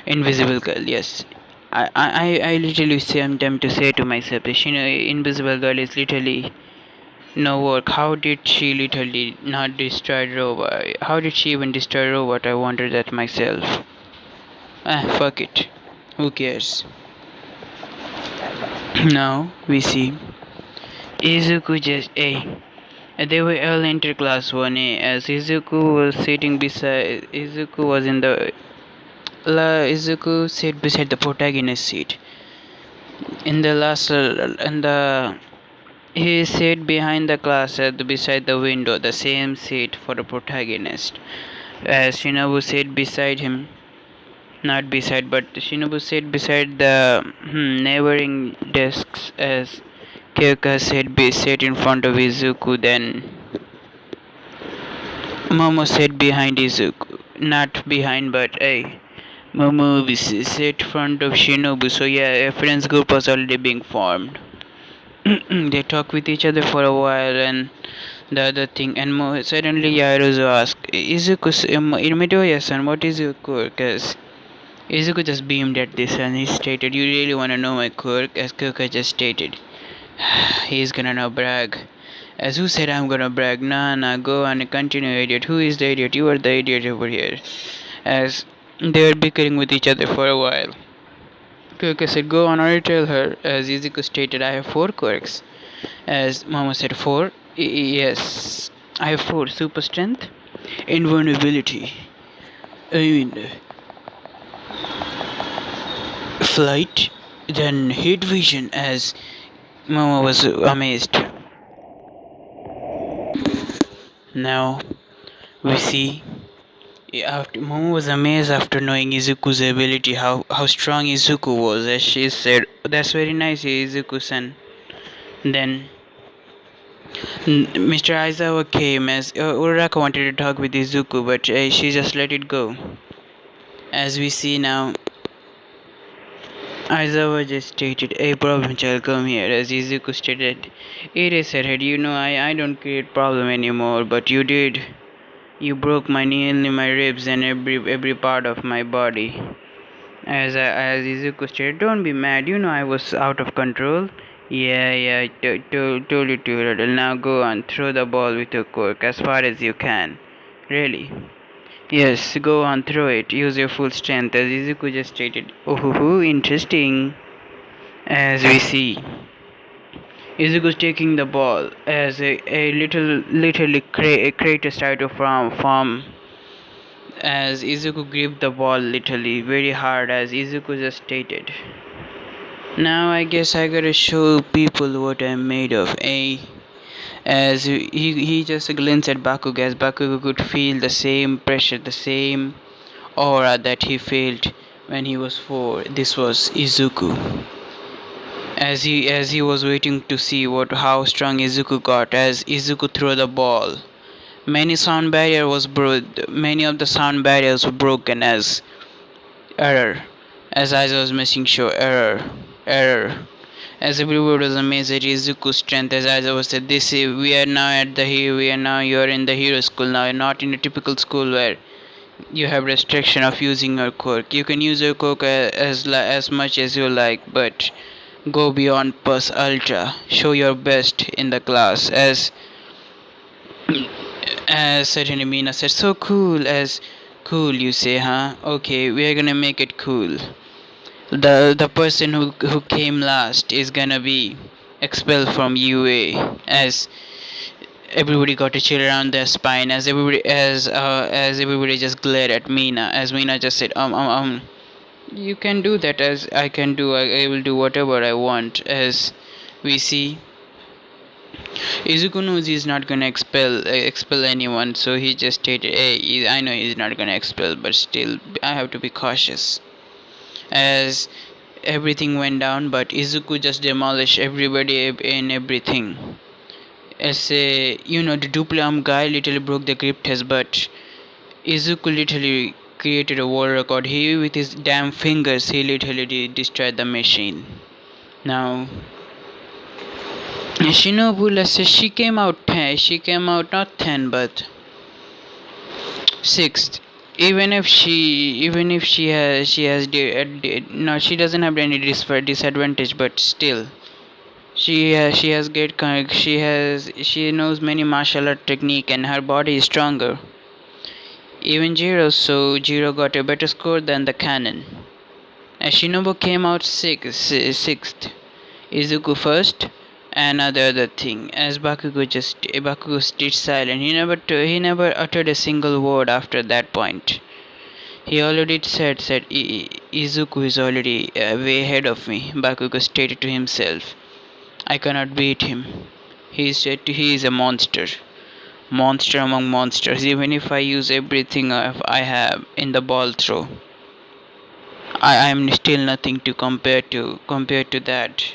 Invisible Girl. Yes, I literally say I'm tempted to say to myself, Invisible Girl is literally no work. How did she literally not destroy Robot? How did she even destroy Robot? I wondered that myself. Fuck it. Who cares? Now we see Izuku just they were all enter class 1A as Izuku was sitting beside Izuku was in the Izuku sat beside the protagonist seat. In the last in the he sat behind the class beside the window, the same seat for the protagonist. As Shinobu sat beside him, not beside, but Shinobu sat beside the neighboring desks as Kyoka sat in front of Izuku. Then Momo sat behind Izuku, not behind, but Momo sat in front of Shinobu. So yeah, a friends group was already being formed. They talk with each other for a while, and the other thing, and suddenly Yairozu asked, "Izuku, Midoriya-san, what is your quirk?" As Izuku just beamed at this, and he stated, "You really wanna know my quirk?" As Kyoka just stated, "He's gonna now brag." As who said I'm gonna brag? Nah, go on and continue, idiot. Who is the idiot? You are the idiot over here. As they were bickering with each other for a while. Kyoka said, "Go on or tell her." As Izuku stated, "I have 4 quirks." As Momo said, 4? Yes, I have 4. Super strength, invulnerability, I mean, flight, then heat vision. As Momo was amazed. Now we see after Momo was amazed after knowing Izuku's ability, how strong Izuku was. As she said, "That's very nice, Izuku-san." Then Mr. Aizawa came as Uraraka wanted to talk with Izuku, but she just let it go. As we see now, Aizawa just stated, "A problem child, come here." As Izuku stated, "It is her head. You know, I don't create problem anymore, but you did. You broke my knee and my ribs and every part of my body." As Izuku stated, "Don't be mad. You know I was out of control." Yeah, told you to. Now go on, throw the ball with your cork as far as you can. Really? Yes, go on, throw it. Use your full strength, as Izuku just stated. Oh, interesting. As we see, Izuku's taking the ball as a literally crater started to form. As Izuku gripped the ball literally very hard, as Izuku just stated. Now I guess I gotta show people what I'm made of, eh? As he just glanced at Bakugo, as Bakugo could feel the same pressure, the same aura that he felt when he was 4. This was Izuku. As he was waiting to see how strong Izuku got, as Izuku threw the ball. Many of the sound barriers were broken as error. As I was missing show error. As everybody was amazed at Izuku's strength, as I was said, we are now at the hero. We are now you are in the hero school now. You're not in a typical school where you have restriction of using your quirk. You can use your quirk as much as you like, but go beyond plus ultra. Show your best in the class. As certainly Mina said, so cool. As cool, you say, huh? Okay, we are gonna make it cool. The person who came last is gonna be expelled from UA. As everybody got a chill around their spine, as everybody just glared at Mina, as Mina just said, you can do that, as I can do. I will do whatever I want. As we see, Izuku knows he's not gonna expel anyone, so he just stated, "Hey, I know he's not gonna expel, but still, I have to be cautious." As everything went down, but Izuku just demolished everybody and everything. The duple arm guy literally broke the grip test, but Izuku literally created a world record. He, with his damn fingers, he literally destroyed the machine. Now, Shinobu, let's say she came out 10. She came out not 10, but 6th. No, she doesn't have any disadvantage, but still, she has great she knows many martial art technique, and her body is stronger. Even Jiro got a better score than the cannon. As Shinobu came out sixth, Izuku first, and other thing. As Bakugo stayed silent. He never uttered a single word after that point. He already said Izuku is already way ahead of me. Bakugo stated to himself, "I cannot beat him. He is a monster. Monster among monsters. Even if I use everything I have in the ball throw, I am still nothing to compare to that."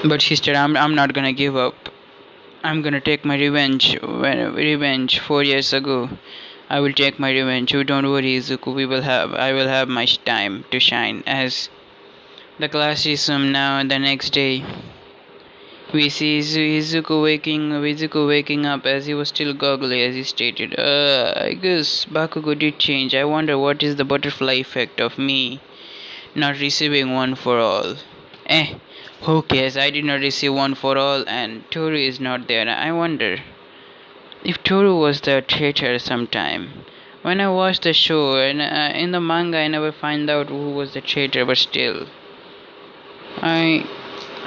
But sister, I'm not gonna give up. I'm gonna take my revenge 4 years ago. I will take my revenge. You don't worry, Izuku. I will have my time to shine. As the class resumed now, the next day, we see Izuku waking up, as he was still goggly, as he stated. I guess Bakugo did change. I wonder what is the butterfly effect of me not receiving one for all. Eh, who cares? I did not receive one for all, and Toru is not there. I wonder if Toru was the traitor sometime. When I watched the show, and in the manga, I never find out who was the traitor, but still, I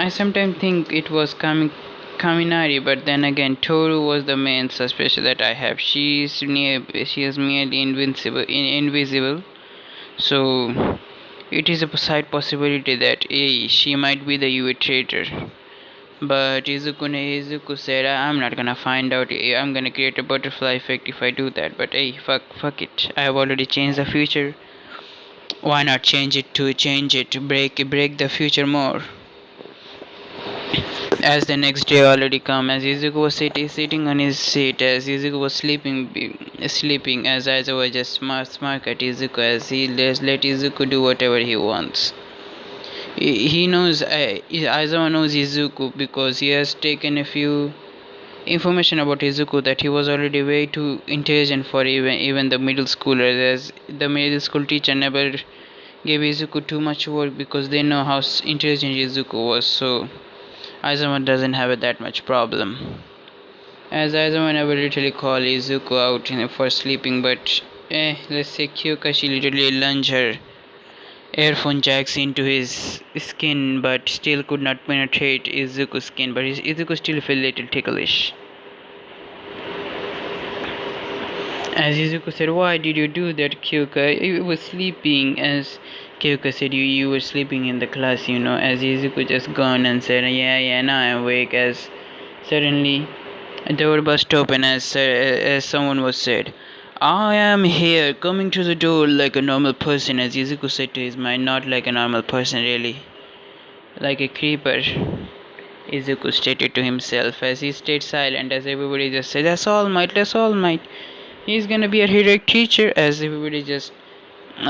I sometimes think it was Kaminari, but then again, Toru was the main suspicion that I have. She is merely invisible, so it is a side possibility that she might be the UA traitor. But Izuku said, "I'm not gonna find out. I'm gonna create a butterfly effect if I do that. But hey, fuck it. I have already changed the future. Why not change it? Break the future more?" As the next day already come, as Izuku was sitting on his seat, as Izuku was sleeping, as Aizawa was just smart at Izuku, as he let Izuku do whatever he wants. He knows, Aizawa knows Izuku because he has taken a few information about Izuku that he was already way too intelligent for even the middle schoolers, as the middle school teacher never gave Izuku too much work because they know how intelligent Izuku was, so Aizawa doesn't have that much problem. As Aizawa never literally called Izuku out for sleeping, but let's say Kyokashi literally lunged her earphone jacks into his skin, but still could not penetrate Izuku's skin, but Izuku still felt a little ticklish. As Izuku said, "Why did you do that, Kyoka? You were sleeping." As Kyoka said, you were sleeping in the class, you know. As Izuku just gone and said, yeah, now I'm awake. As suddenly the door burst open as someone was said, "I am here, coming to the door like a normal person." As Izuku said to his mind, not like a normal person really, like a creeper. Izuku stated to himself as he stayed silent, as everybody just said, that's All Might. He's gonna be a heroic teacher, as everybody just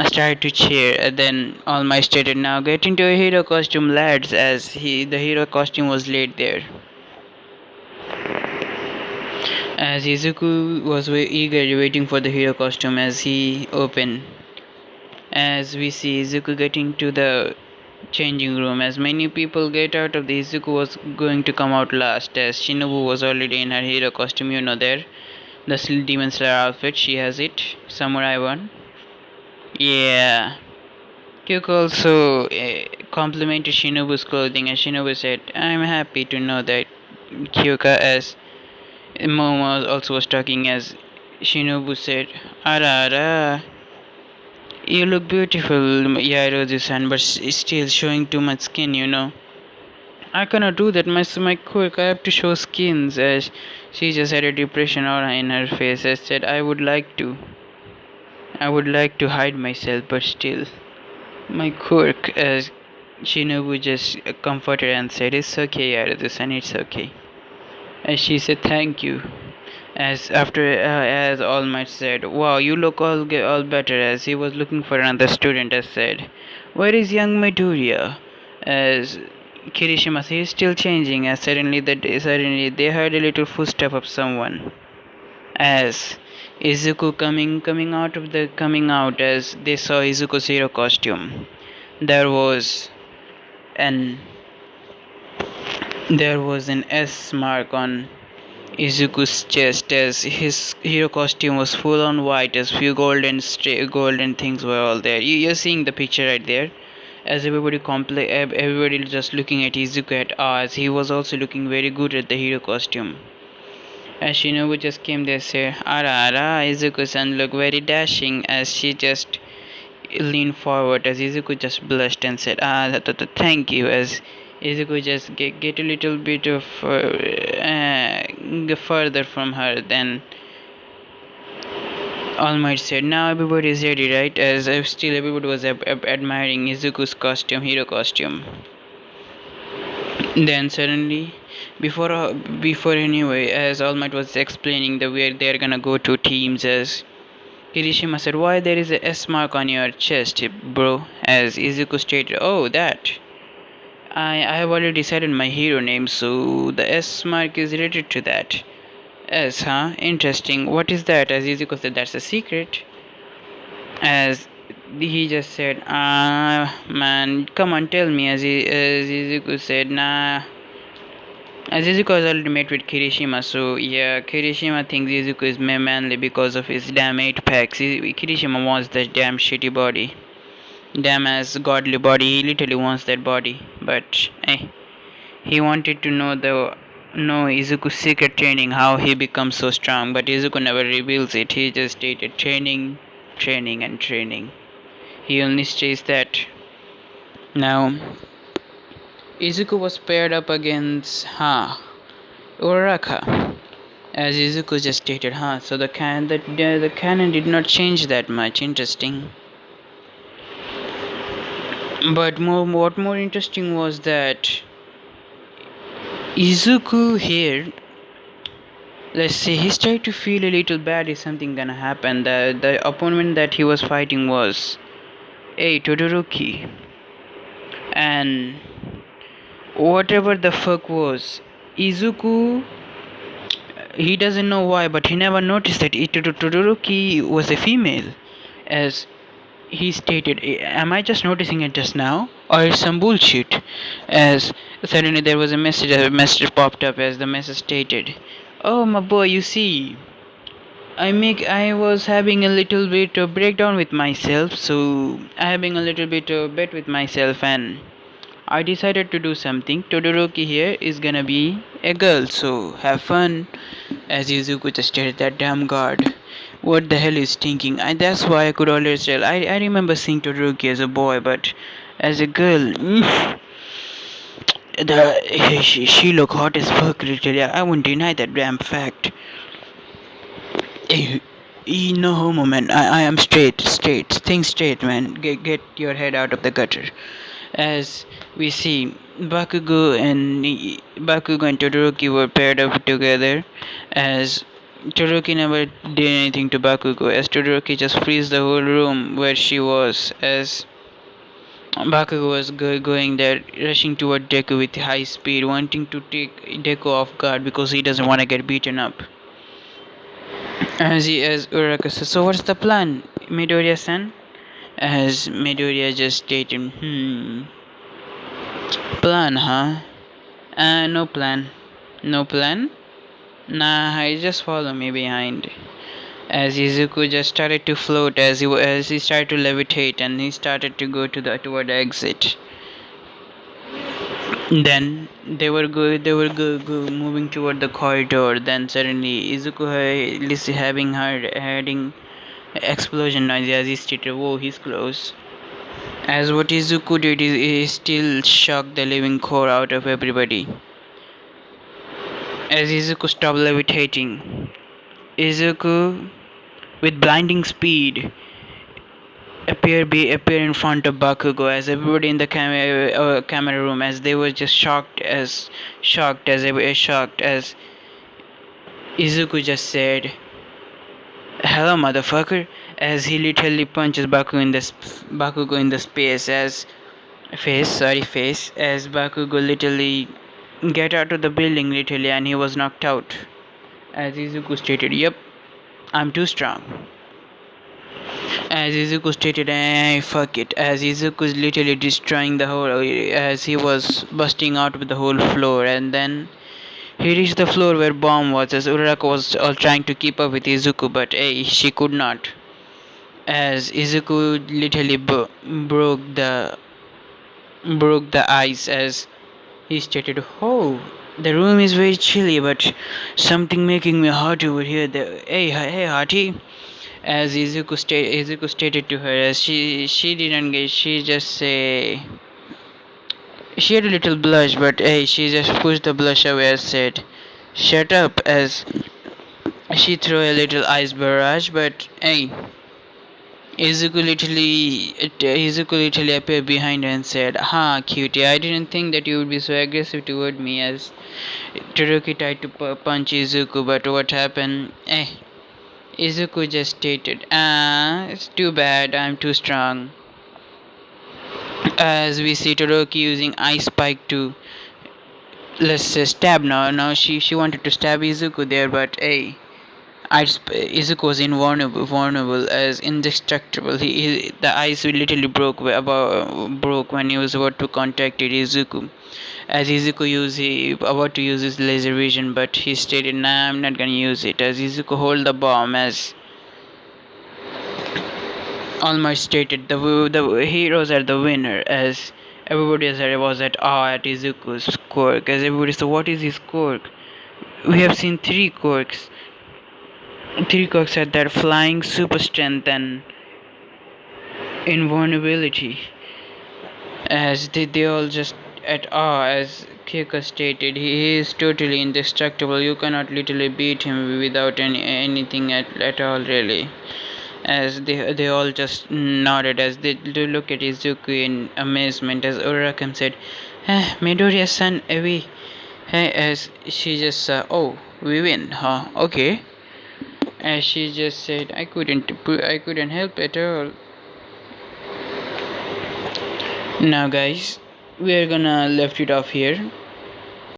started to cheer. And then All Might stated, "Now get into a hero costume, lads," as the hero costume was laid there. As Izuku was eagerly waiting for the hero costume as he opened. As we see Izuku getting to the changing room, as many people get out of the Izuku was going to come out last, as Shinobu was already in her hero costume, you know, there. The Demon Slayer outfit, she has it. Samurai one. Yeah. Kyoko also complimented Shinobu's clothing, and Shinobu said, "I'm happy to know that Kyoka," as Momo also was talking, as Shinobu said, "Ara ara, you look beautiful, Yairo-san, but still showing too much skin, you know." "I cannot do that, my quirk, I have to show skins," as she just had a depression aura in her face, as said, I would like to hide myself, but still. My quirk," as Shinobu just comforted and said, "It's okay, Yairo-san, it's okay." As she said, "Thank you." As All Might said, "Wow, you look all better," as he was looking for another student, as said, "Where is young Midoriya?" As Kirishima said, "He's still changing," as suddenly they heard a little footstep of someone. As Izuku coming out, as they saw Izuku's hero costume. There was an there was an S mark on Izuku's chest, as his hero costume was full on white, as few golden things were all there. You're seeing the picture right there. As everybody just looking at Izuku at awe, as he was also looking very good at the hero costume. As Shinobu just came there, said, "Ara ara, Izuku-san look very dashing," as she just leaned forward, as Izuku just blushed and said, "Thank you," as Izuku just get a little bit of further from her. Then All Might said, "Now everybody is ready, right?" As if still everybody was admiring Izuku's hero costume. Then suddenly, before anyway, as All Might was explaining the way they're gonna go to teams, as Kirishima said, "Why there is a S mark on your chest, bro?" As Izuku stated, "Oh, that. I have already decided my hero name, so the S mark is related to that." "S, huh? Interesting. What is that?" As Izuku said, "That's a secret." As he just said, man, come on, tell me." As Izuku said, "Nah." As Izuku has already met with Kirishima, so yeah, Kirishima thinks Izuku is manly because of his damn 8 packs. Kirishima wants that damn shitty body. Damn as godly body, he literally wants that body. But he wanted to know Izuku's secret training, how he becomes so strong, but Izuku never reveals it. He just stated training, training and training. He only states that. Now Izuku was paired up against Uraraka. As Izuku just stated, so the canon did not change that much. Interesting. But what more interesting was that Izuku here, let's say he started to feel a little bad if something gonna happen. The opponent that he was fighting was a Todoroki, and whatever the fuck was Izuku, he doesn't know why, but he never noticed that Todoroki was a female, as he stated. Am I just noticing it just now, or it's some bullshit? As suddenly there was a message popped up, as the message stated, "Oh my boy, you see, I was having a little bit of breakdown with myself, so I having a little bit of bet with myself, and I decided to do something. Todoroki here is gonna be a girl, so have fun." As Izuku just stared at that damn guard. What the hell is thinking? That's why I could always tell. I remember seeing Todoroki as a boy, but as a girl, she look hot as fuck. Literally, I won't deny that damn fact. Eh, no homo, man. I am straight. Think straight, man. Get your head out of the gutter. As we see, Bakugo and Todoroki were paired up together, as Todoroki never did anything to Bakugo, as Todoroki just frees the whole room where she was, as Bakugo was going there, rushing toward Deku with high speed, wanting to take Deku off guard because he doesn't want to get beaten up. As Uraraka says, "So what's the plan, Midoriya-san?" As Midoriya just stated, "Plan, huh? No plan. No plan? Nah, I just follow me behind." As Izuku just started to float, as he started to levitate, and he started to go toward the exit. Then moving toward the corridor. Then suddenly Izuku heading explosion noise, as he stated, "Whoa, he's close." As what Izuku did is he still shocked the living core out of everybody. As Izuku stopped levitating, Izuku, with blinding speed, appear in front of Bakugo, as everybody in the camera room, as they were just shocked as Izuku just said, "Hello, motherfucker," as he literally punches Bakugo in the face, as Bakugo literally get out of the building literally, and he was knocked out. As Izuku stated, "Yep, I'm too strong." As Izuku stated, fuck it." As Izuku is literally destroying the whole, as he was busting out with the whole floor, and then he reached the floor where bomb was, as Uraraka was all trying to keep up with Izuku, but she could not. As Izuku literally broke the ice, as he stated, "Oh, the room is very chilly, but something making me hot over here. Hey, Hottie." As Izuku stated to her, as she didn't get, she just say, she had a little blush, but she just pushed the blush away and said, "Shut up," as she threw a little ice barrage, but Izuku literally appeared behind her and said, "Ha, cutie, I didn't think that you would be so aggressive toward me." As Todoroki tried to punch Izuku, but what happened? Izuku just stated, "It's too bad, I'm too strong." As we see Todoroki using Ice Spike to, let's say, stab now. Now she wanted to stab Izuku there, but Izuku was invulnerable, as indestructible. The ice literally broke when he was about to contact Izuku. As Izuku about to use his laser vision, but he stated, "Nah, I'm not gonna use it." As Izuku hold the bomb, as almost stated, the heroes are the winner, as everybody was at awe at Izuku's quirk, as everybody said, "What is his quirk?" We have seen three quirks. Three quirks had that flying, super strength, and invulnerability. As they all just at awe, as Kika stated, he is totally indestructible. You cannot literally beat him without anything at all, really. As they all just nodded, as they look at Izuku in amazement, as Uraraka said, "Midoriya-san, Hey, as she just oh, we win, huh? Okay. As she just said, I couldn't help at all. Now, guys, we are gonna left it off here.